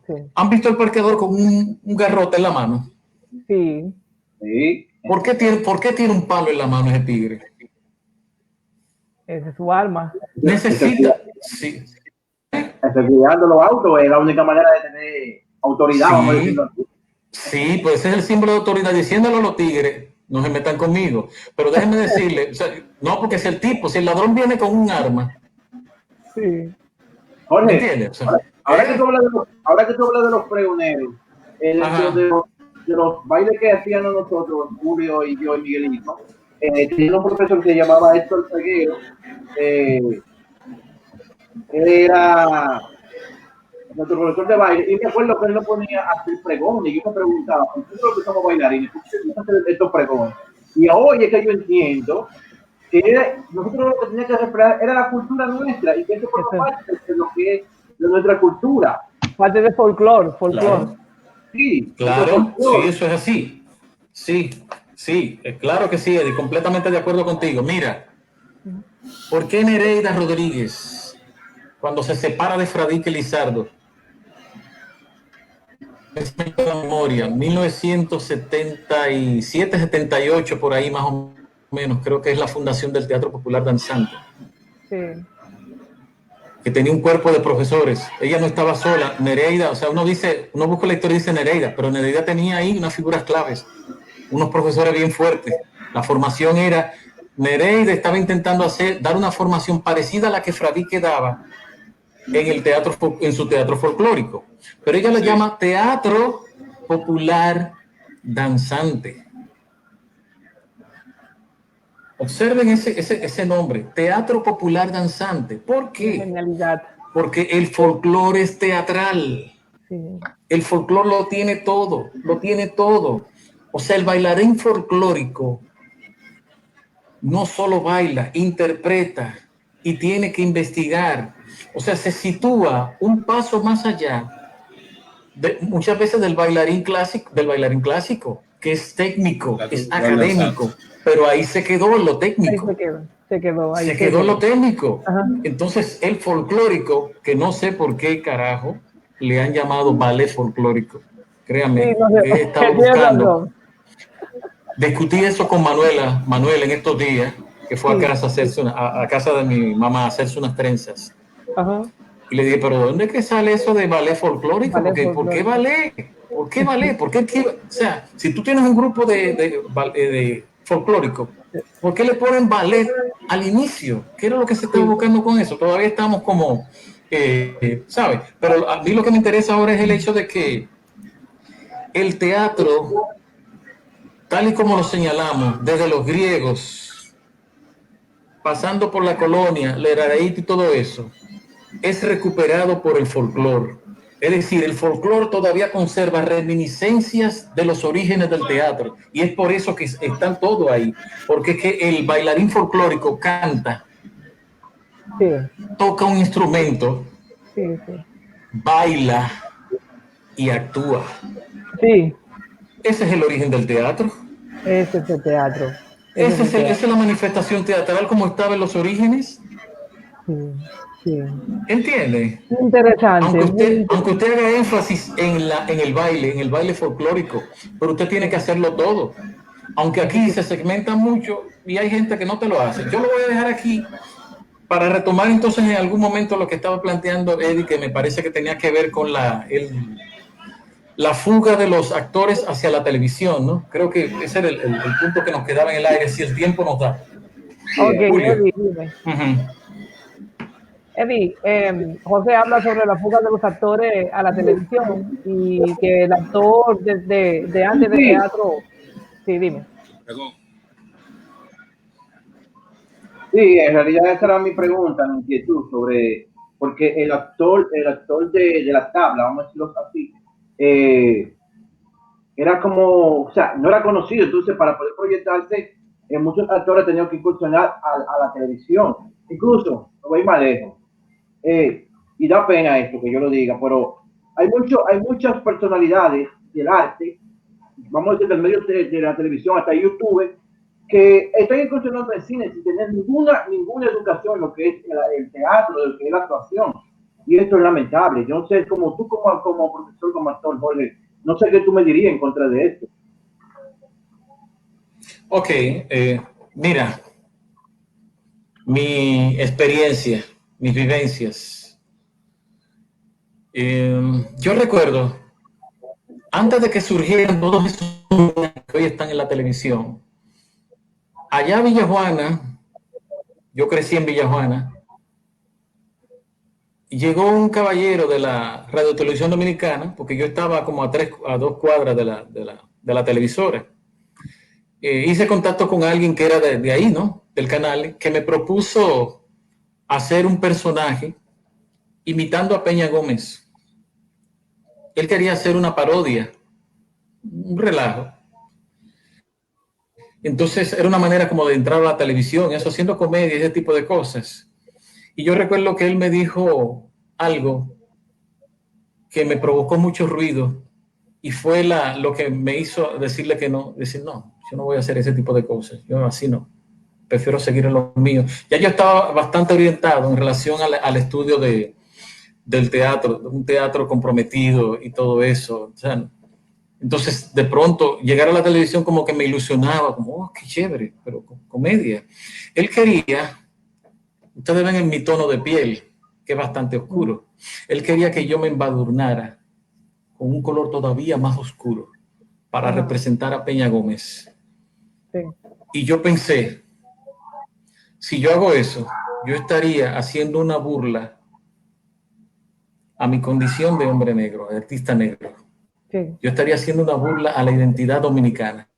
Speaker 1: Sí.
Speaker 4: ¿Han visto el parqueador con un garrote en la mano?
Speaker 1: Sí.
Speaker 3: Sí.
Speaker 4: ¿Por qué tiene un palo en la mano ese tigre?
Speaker 1: Esa es su arma.
Speaker 4: Necesita, sí,
Speaker 3: Cuidando los autos es la única manera de tener autoridad, vamos a decirlo así.
Speaker 4: sí, pues ese es el símbolo de autoridad, diciéndolo a los tigres, no se metan conmigo, pero déjenme decirle, o sea, no, porque si el ladrón viene con un arma,
Speaker 1: Sí.
Speaker 3: Jorge,
Speaker 4: ¿me entiendes? O sea,
Speaker 3: ahora que tú hablas de los pregoneros, dentro
Speaker 4: ajá,
Speaker 3: de los bailes que hacían nosotros, Julio y yo y Miguelito, tenía un profesor que se llamaba Héctor Peguero, él era nuestro profesor de baile, y me acuerdo que él lo ponía a hacer pregones, y yo me preguntaba, ¿por qué nosotros somos bailarines? ¿Por qué tenemos que hacer estos pregones? Y hoy es que yo entiendo que nosotros lo que teníamos que reflejar era la cultura nuestra, y que eso forma parte de lo que es de nuestra cultura.
Speaker 1: Parte de folclore.
Speaker 4: claro,
Speaker 3: Sí,
Speaker 4: claro, sí, eso es así, sí, sí, claro que sí, Eddie, completamente de acuerdo contigo. Mira, ¿por qué Nereida Rodríguez, cuando se separa de Fradique Lizardo, la memoria, 1977, 78, por ahí más o menos, creo que es la fundación del Teatro Popular Danzante,
Speaker 1: Sí.
Speaker 4: que tenía un cuerpo de profesores. Ella no estaba sola. Nereida, o sea, uno busca la historia y dice Nereida, pero Nereida tenía ahí unas figuras claves, unos profesores bien fuertes. La formación era, Nereida estaba intentando dar una formación parecida a la que Fradique daba en su teatro folclórico, pero ella le llama Teatro Popular Danzante. Observen ese nombre, Teatro Popular Danzante. ¿Por qué?
Speaker 1: Genialidad.
Speaker 4: Porque el folclore es teatral.
Speaker 1: Sí.
Speaker 4: El folclore lo tiene todo, lo tiene todo. O sea, el bailarín folclórico no solo baila, interpreta y tiene que investigar. O sea, se sitúa un paso más allá muchas veces del bailarín clásico, que es técnico, es académico, pero ahí se quedó en lo técnico.
Speaker 1: Ahí se quedó.
Speaker 4: Se quedó en lo técnico.
Speaker 1: Ajá.
Speaker 4: Entonces, el folclórico, que no sé por qué carajo le han llamado ballet folclórico. Créanme,
Speaker 1: Sí, no sé.
Speaker 4: he estado buscando. Discutí eso con Manuela en estos días, que fue
Speaker 1: Sí.
Speaker 4: a casa de mi mamá a hacerse unas trenzas.
Speaker 1: Ajá.
Speaker 4: Y le dije, pero ¿dónde es que sale eso de ballet folclórico?
Speaker 1: Ballet
Speaker 4: Porque, ¿por qué
Speaker 1: folclórico.
Speaker 4: ballet? ¿Por qué ballet? ¿Por qué? O sea, si tú tienes un grupo de folclórico, ¿por qué le ponen ballet al inicio? ¿Qué era lo que se estaba buscando con eso? Todavía estamos como, ¿sabes? Pero a mí lo que me interesa ahora es el hecho de que el teatro, tal y como lo señalamos, desde los griegos, pasando por la colonia, la Eraíta y todo eso, es recuperado por el folclore. Es decir, el folclore todavía conserva reminiscencias de los orígenes del teatro y es por eso que están todo ahí, porque es que el bailarín folclórico canta,
Speaker 1: Sí.
Speaker 4: toca un instrumento,
Speaker 1: Sí.
Speaker 4: baila y actúa.
Speaker 1: Sí.
Speaker 4: Ese es el origen del teatro.
Speaker 1: Ese es el teatro.
Speaker 4: Esa es la manifestación teatral como estaba en los orígenes.
Speaker 1: Sí. Sí.
Speaker 4: ¿Entiende?
Speaker 1: Interesante.
Speaker 4: Aunque usted haga énfasis en el baile folclórico, pero usted tiene que hacerlo todo. Aunque aquí se segmenta mucho y hay gente que no te lo hace. Yo lo voy a dejar aquí para retomar entonces en algún momento lo que estaba planteando Eddie, que me parece que tenía que ver con la fuga de los actores hacia la televisión, ¿no? Creo que ese era el punto que nos quedaba en el aire, si el tiempo nos da.
Speaker 1: Ok,
Speaker 4: Julio.
Speaker 1: Eddie, dime. Eddie, José habla sobre la fuga de los actores a la televisión y que el actor de antes de teatro. Sí, dime.
Speaker 3: Sí, en realidad esa era mi pregunta, mi inquietud sobre, porque el actor de la tabla, vamos a decirlo así, era como, o sea, no era conocido, entonces para poder proyectarse, muchos actores tenían que incursionar a la televisión. Incluso, no voy más lejos, y da pena esto que yo lo diga, pero hay muchas personalidades del arte, vamos a decir, del medio de la televisión hasta YouTube, que están incursionando en cine sin tener ninguna educación en lo que es el teatro, lo que es la actuación. Y esto es lamentable. Yo no sé, como tú como profesor, como actor, Jorge, no sé qué tú me dirías en contra de esto.
Speaker 4: Ok, mira, mi experiencia, mis vivencias. Yo recuerdo, antes de que surgieran todos esos que hoy están en la televisión, allá en Villajuana, yo crecí en Villajuana, llegó un caballero de la Radio Televisión Dominicana, porque yo estaba como a 2 cuadras de la televisora. Hice contacto con alguien que era de ahí, ¿no? Del canal, que me propuso hacer un personaje imitando a Peña Gómez. Él quería hacer una parodia, un relajo. Entonces era una manera como de entrar a la televisión, eso, haciendo comedia, ese tipo de cosas. Y yo recuerdo que él me dijo algo que me provocó mucho ruido y fue lo que me hizo decirle que no, decir no, yo no voy a hacer ese tipo de cosas, yo así no, prefiero seguir en lo mío. Ya yo estaba bastante orientado en relación al estudio del teatro, un teatro comprometido y todo eso. O sea, entonces, de pronto, llegar a la televisión como que me ilusionaba, como, oh, qué chévere, pero comedia. Él quería, ustedes ven en mi tono de piel, que es bastante oscuro, él quería que yo me embadurnara con un color todavía más oscuro para representar a Peña Gómez.
Speaker 1: Sí.
Speaker 4: Y yo pensé, si yo hago eso, yo estaría haciendo una burla a mi condición de hombre negro, de artista negro.
Speaker 1: Sí.
Speaker 4: Yo estaría haciendo una burla a la identidad dominicana.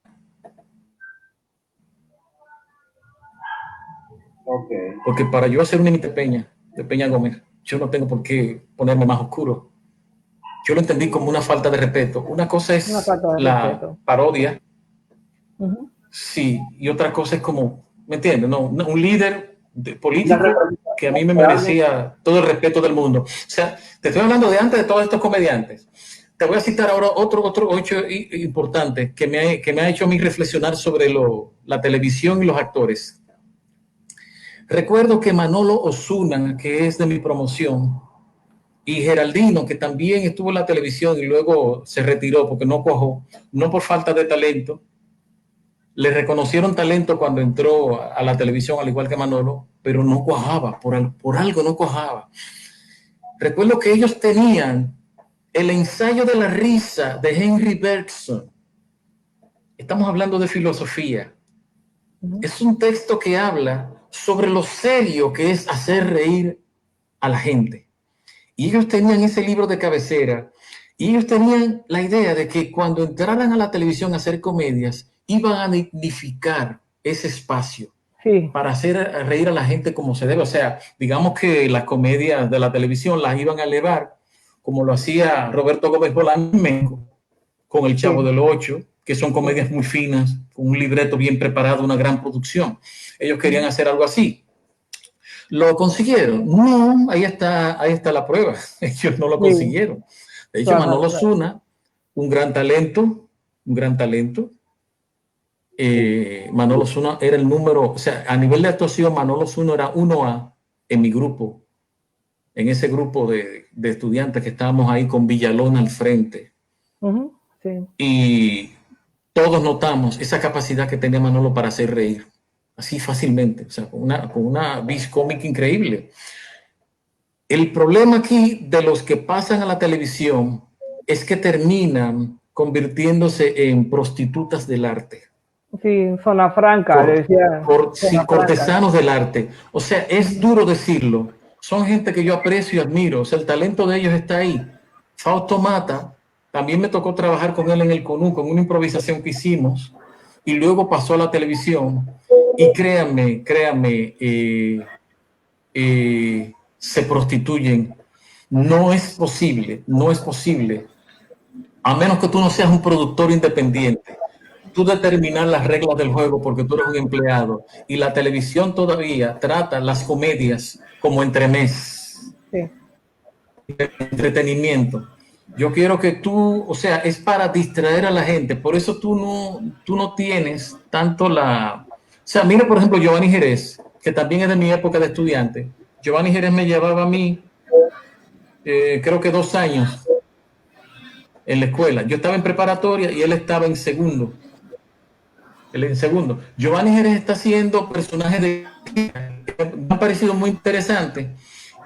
Speaker 3: Okay.
Speaker 4: Porque para yo hacer una imitación de Peña Gómez, yo no tengo por qué ponerme más oscuro. Yo lo entendí como una falta de respeto. Una cosa
Speaker 1: Una
Speaker 4: es
Speaker 1: falta de
Speaker 4: la
Speaker 1: respeto.
Speaker 4: parodia, sí, y otra cosa es como, ¿me entiendes? No, un líder político que a mí me merecía todo el respeto del mundo. O sea, te estoy hablando de antes de todos estos comediantes. Te voy a citar ahora otro hecho importante que me ha hecho a mí reflexionar sobre la televisión y los actores. Recuerdo que Manolo Osuna, que es de mi promoción, y Geraldino, que también estuvo en la televisión y luego se retiró porque no cuajó, no por falta de talento. Le reconocieron talento cuando entró a la televisión, al igual que Manolo, pero no cuajaba, por algo no cuajaba. Recuerdo que ellos tenían el ensayo de la risa de Henry Bergson. Estamos hablando de filosofía. Es un texto que habla sobre lo serio que es hacer reír a la gente. Y ellos tenían ese libro de cabecera y ellos tenían la idea de que cuando entraran a la televisión a hacer comedias, iban a dignificar ese espacio para hacer reír a la gente como se debe. O sea, digamos que las comedias de la televisión las iban a elevar, como lo hacía Roberto Gómez Bolaño con El Chavo del Ocho, que son comedias muy finas, con un libreto bien preparado, una gran producción. Ellos querían hacer algo así. ¿Lo consiguieron? No, ahí está la prueba. Ellos no lo consiguieron. De hecho, Manolo Osuna, un gran talento. Manolo Osuna era el número, o sea, a nivel de actuación, Manolo Osuna era 1A en mi grupo, en ese grupo de estudiantes que estábamos ahí con Villalona al frente. Y todos notamos esa capacidad que tenía Manolo para hacer reír así fácilmente, o sea, con una vis cómica increíble. El problema aquí de los que pasan a la televisión es que terminan convirtiéndose en prostitutas del arte.
Speaker 1: Sí, zona franca, le decía.
Speaker 4: Cortesanos del arte. O sea, es duro decirlo. Son gente que yo aprecio y admiro. O sea, el talento de ellos está ahí. Fausto Mata, también me tocó trabajar con él en el CONU, con una improvisación que hicimos, y luego pasó a la televisión. Y créanme, se prostituyen. No es posible a menos que tú no seas un productor independiente, tú determinar las reglas del juego porque tú eres un empleado, y la televisión todavía trata las comedias como entremés,
Speaker 1: Sí.
Speaker 4: entretenimiento. Yo quiero que tú, o sea, es para distraer a la gente, por eso tú no tienes tanto la... O sea, mira, por ejemplo, Giovanni Jerez, que también es de mi época de estudiante. Giovanni Jerez me llevaba a mí, creo que 2 años en la escuela. Yo estaba en preparatoria y él estaba en segundo. Giovanni Jerez está haciendo personajes de... Me ha parecido muy interesante.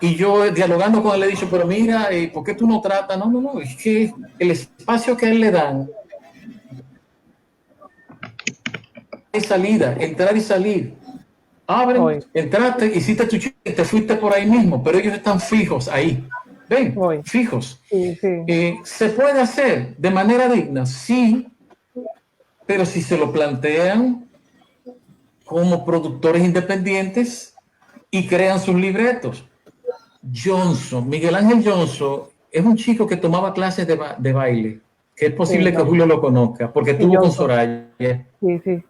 Speaker 4: Y yo dialogando con él le he dicho, pero mira, ¿por qué tú no tratas? No, es que el espacio que a él le dan es salida, entrar y salir. Abren,
Speaker 1: Hoy.
Speaker 4: entraste, hiciste tu chiste, te fuiste por ahí mismo, pero ellos están fijos ahí. ¿Ven?
Speaker 1: Hoy.
Speaker 4: Fijos.
Speaker 1: Sí, sí.
Speaker 4: ¿Se puede hacer de manera digna? Sí, pero si se lo plantean como productores independientes y crean sus libretos. Miguel Ángel Johnson, es un chico que tomaba clases de baile, que es posible
Speaker 1: Sí,
Speaker 4: que Julio lo conozca, porque
Speaker 1: sí,
Speaker 4: estuvo con
Speaker 1: Johnson.
Speaker 4: Soraya.
Speaker 1: Sí, sí.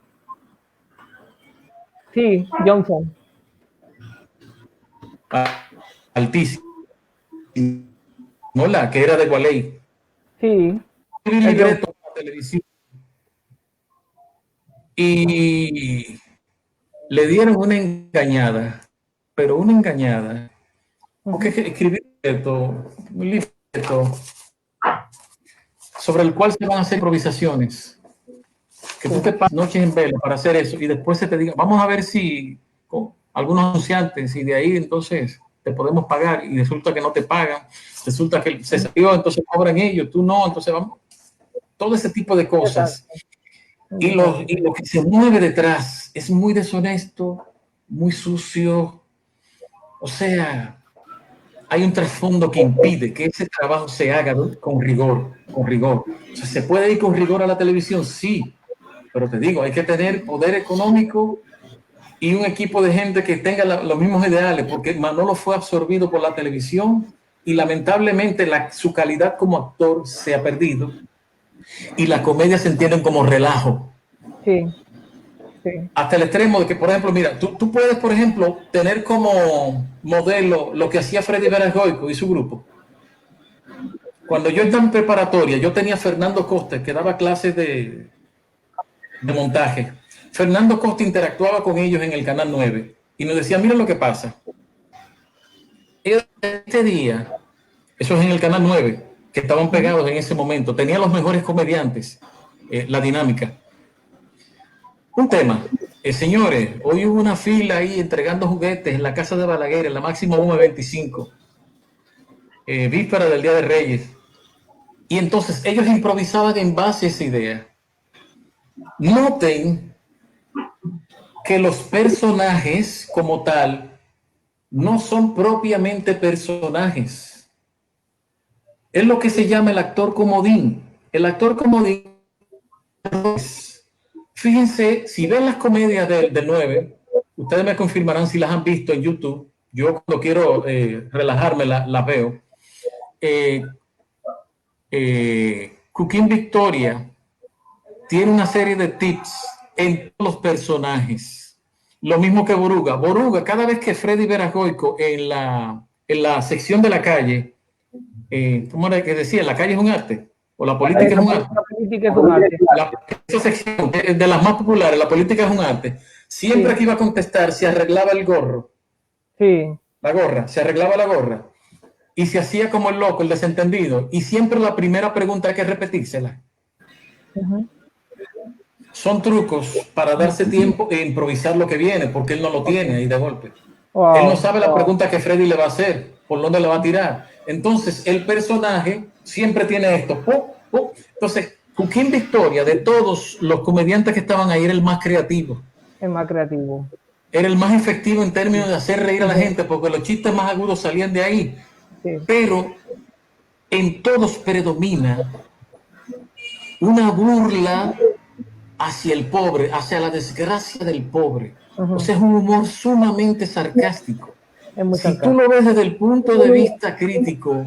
Speaker 1: Sí, Johnson.
Speaker 4: Altísimo. Hola, que era de Gualey.
Speaker 1: Sí.
Speaker 4: Un
Speaker 1: El
Speaker 4: libreto
Speaker 1: Johnson.
Speaker 4: para televisión. Y le dieron una engañada, pero una engañada. Porque escribir un libreto sobre el cual se van a hacer improvisaciones. Que tú te pasas noches en vela para hacer eso y después se te diga, vamos a ver si con algunos anunciantes y de ahí entonces te podemos pagar y resulta que no te pagan, resulta que se salió, entonces cobran ellos, tú no, entonces vamos, todo ese tipo de cosas.
Speaker 1: Exacto.
Speaker 4: Y lo que se mueve detrás es muy deshonesto, muy sucio, o sea, hay un trasfondo que impide que ese trabajo se haga con rigor, con rigor. O sea, ¿se puede ir con rigor a la televisión? Sí, pero te digo, hay que tener poder económico y un equipo de gente que tenga los mismos ideales, porque Manolo fue absorbido por la televisión y lamentablemente su calidad como actor se ha perdido y la comedia se entienden como relajo.
Speaker 1: Sí, sí.
Speaker 4: Hasta el extremo de que, por ejemplo, mira, tú puedes, por ejemplo, tener como modelo lo que hacía Freddy Veragoico y su grupo. Cuando yo estaba en preparatoria, yo tenía a Fernando Costa, que daba clases de montaje. Fernando Costa interactuaba con ellos en el Canal 9 y nos decía, mira lo que pasa. Este día, eso es en el Canal 9, que estaban pegados en ese momento, tenía los mejores comediantes, la dinámica. Un tema, señores, hoy hubo una fila ahí entregando juguetes en la casa de Balaguer, en la máxima 125, víspera del Día de Reyes. Y entonces ellos improvisaban en base a esa idea. Noten que los personajes como tal no son propiamente personajes. Es lo que se llama el actor comodín. El actor comodín, fíjense, si ven las comedias del 9, ustedes me confirmarán si las han visto en YouTube. Yo cuando quiero relajarme las veo. Cooking Victoria tiene una serie de tips en todos los personajes. Lo mismo que Boruga. Boruga, cada vez que Freddy Veragoico en la sección de la calle, ¿cómo era que decía? La calle es un arte, o la política es un arte.
Speaker 1: La política es un arte.
Speaker 4: Esa sección de las más populares, la política es un arte. Siempre que iba a contestar, se arreglaba el gorro.
Speaker 1: Sí.
Speaker 4: La gorra, se arreglaba la gorra. Y se hacía como el loco, el desentendido. Y siempre la primera pregunta hay que repetírsela. Son trucos para darse tiempo e improvisar lo que viene, porque él no lo tiene ahí de golpe.
Speaker 1: Wow.
Speaker 4: Él no sabe la pregunta que Freddy le va a hacer, por dónde le va a tirar. Entonces, el personaje siempre tiene esto. Entonces, Cooking Victoria, de todos los comediantes que estaban ahí, era el más creativo.
Speaker 1: El más creativo.
Speaker 4: Era el más efectivo en términos de hacer reír a la gente, porque los chistes más agudos salían de ahí.
Speaker 1: Sí.
Speaker 4: Pero en todos predomina una burla hacia el pobre, hacia la desgracia del pobre. O sea, es un humor sumamente sarcástico.
Speaker 1: Es muy
Speaker 4: Si tú lo ves desde el punto de vista crítico,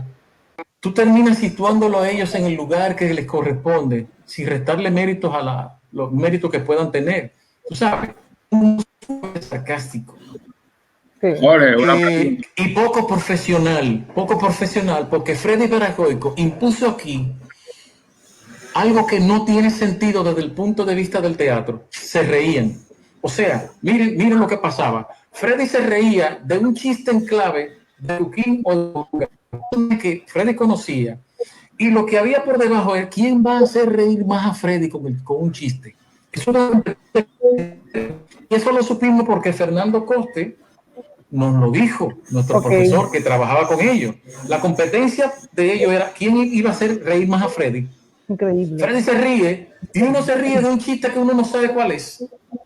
Speaker 4: tú terminas situándolo a ellos en el lugar que les corresponde, sin restarle méritos a los méritos que puedan tener. Tú sabes, un sarcástico.
Speaker 1: Sí.
Speaker 2: Jorge,
Speaker 4: Y poco profesional, porque Freddy Baracoico impuso aquí algo que no tiene sentido desde el punto de vista del teatro. Se reían. O sea, miren lo que pasaba. Freddy se reía de un chiste en clave de Luquín o de Lugar, que Freddy conocía. Y lo que había por debajo es quién va a hacer reír más a Freddy con un chiste. Y eso lo supimos porque Fernando Coste nos lo dijo, nuestro profesor que trabajaba con ellos. La competencia de ellos era quién iba a hacer reír más a Freddy.
Speaker 1: Increíble.
Speaker 4: Freddy se ríe y uno se ríe de un chiste que uno no sabe cuál es.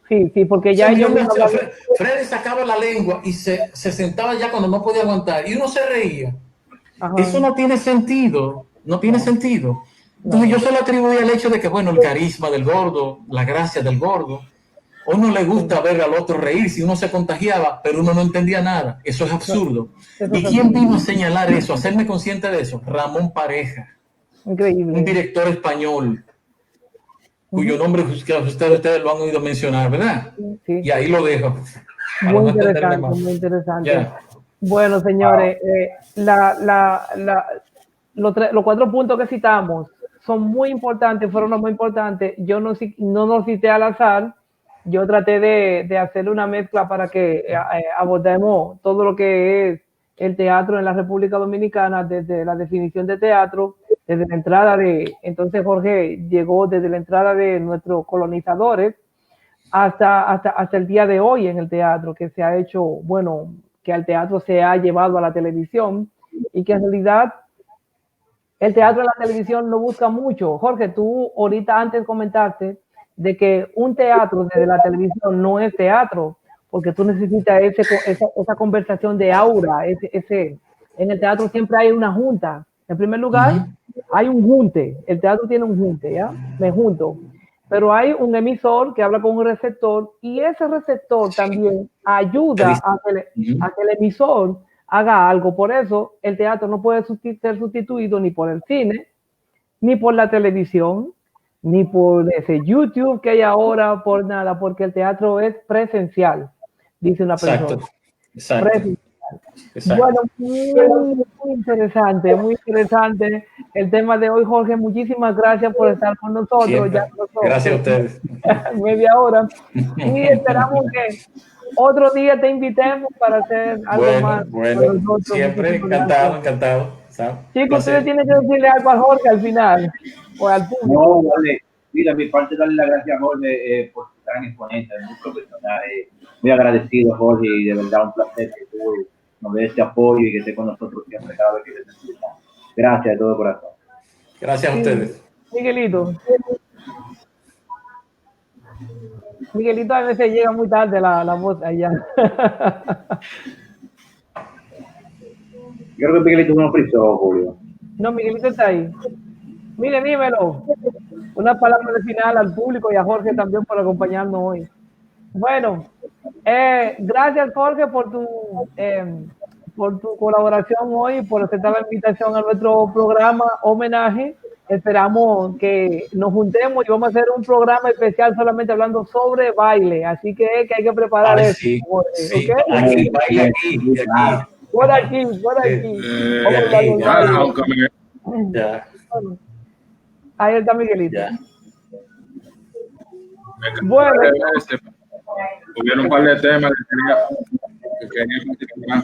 Speaker 1: Sí, sí, porque ya
Speaker 4: Freddy sacaba la lengua y se sentaba ya cuando no podía aguantar y uno se reía. Ajá. Eso no tiene sentido, no tiene sentido. Entonces yo se lo atribuí al hecho de que, bueno, el carisma del gordo, la gracia del gordo, a uno le gusta ver al otro reír si uno se contagiaba, pero uno no entendía nada. Eso es absurdo. ¿Y quién vino a señalar eso, a hacerme consciente de eso? Ramón Pareja.
Speaker 1: Increíble.
Speaker 4: Un director español, cuyo nombre ustedes lo han oído mencionar, ¿verdad? Sí. Y ahí lo dejo.
Speaker 1: Muy interesante, muy interesante. Yeah. Bueno, señores, los 4 puntos que citamos son muy importantes, fueron los muy importantes. Yo no los cité al azar. Yo traté de hacerle una mezcla para que abordemos todo lo que es el teatro en la República Dominicana, desde la definición de teatro, desde la entrada entonces Jorge llegó desde la entrada de nuestros colonizadores hasta el día de hoy en el teatro, que se ha hecho, bueno, que al teatro se ha llevado a la televisión y que en realidad el teatro en la televisión no busca mucho. Jorge, tú ahorita antes comentaste de que un teatro desde la televisión no es teatro, porque tú necesitas esa conversación de aura, en el teatro siempre hay una junta. En primer lugar, hay un junte, el teatro tiene un junte, ¿ya? Me junto. Pero hay un emisor que habla con un receptor y ese receptor también ayuda a que el emisor haga algo. Por eso el teatro no puede ser sustituido ni por el cine, ni por la televisión, ni por ese YouTube que hay ahora, por nada, porque el teatro es presencial, dice una persona.
Speaker 4: Exacto.
Speaker 1: Bueno, muy interesante el tema de hoy, Jorge. Muchísimas gracias por estar con nosotros.
Speaker 4: Gracias a ustedes.
Speaker 1: Media hora. Y esperamos que otro día te invitemos para hacer algo más.
Speaker 4: Bueno, siempre encantado.
Speaker 1: Chicos, ustedes tienen que decirle algo a Jorge al final, o al público.
Speaker 3: No, vale. Mira, mi parte darle las gracias a Jorge por su gran exponente, muy profesional, muy agradecido, Jorge, y de verdad un placer que tú nos dé este apoyo y que esté con nosotros siempre cada vez que te necesitamos. Gracias de todo corazón.
Speaker 4: Gracias a ustedes.
Speaker 1: Miguelito a veces llega muy tarde la voz allá.
Speaker 3: Yo creo que Miguelito no frizó, Julio.
Speaker 1: No, Miguelito está ahí. Mire, dímelo. Una palabra de final al público y a Jorge también por acompañarnos hoy. Bueno, gracias Jorge por tu colaboración hoy, por aceptar la invitación a nuestro programa homenaje. Esperamos que nos juntemos y vamos a hacer un programa especial solamente hablando sobre baile. Así que hay que preparar eso.
Speaker 4: Sí,
Speaker 1: ¿okay?
Speaker 4: Aquí.
Speaker 1: Por aquí. Ahí está Miguelito.
Speaker 2: Bueno. Hubieron un par de temas que quería participar.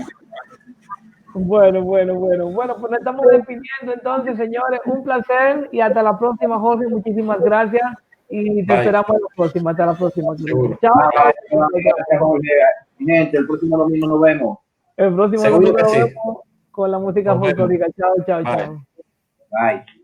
Speaker 1: Bueno, pues nos estamos despidiendo entonces, señores. Un placer y hasta la próxima, Jorge. Muchísimas gracias y te esperamos en la próxima. Hasta la próxima.
Speaker 3: Chao. Gracias, Jorge. Gente, el próximo domingo nos vemos.
Speaker 1: El próximo domingo nos vemos con la música folclórica. Chao.
Speaker 3: Bye.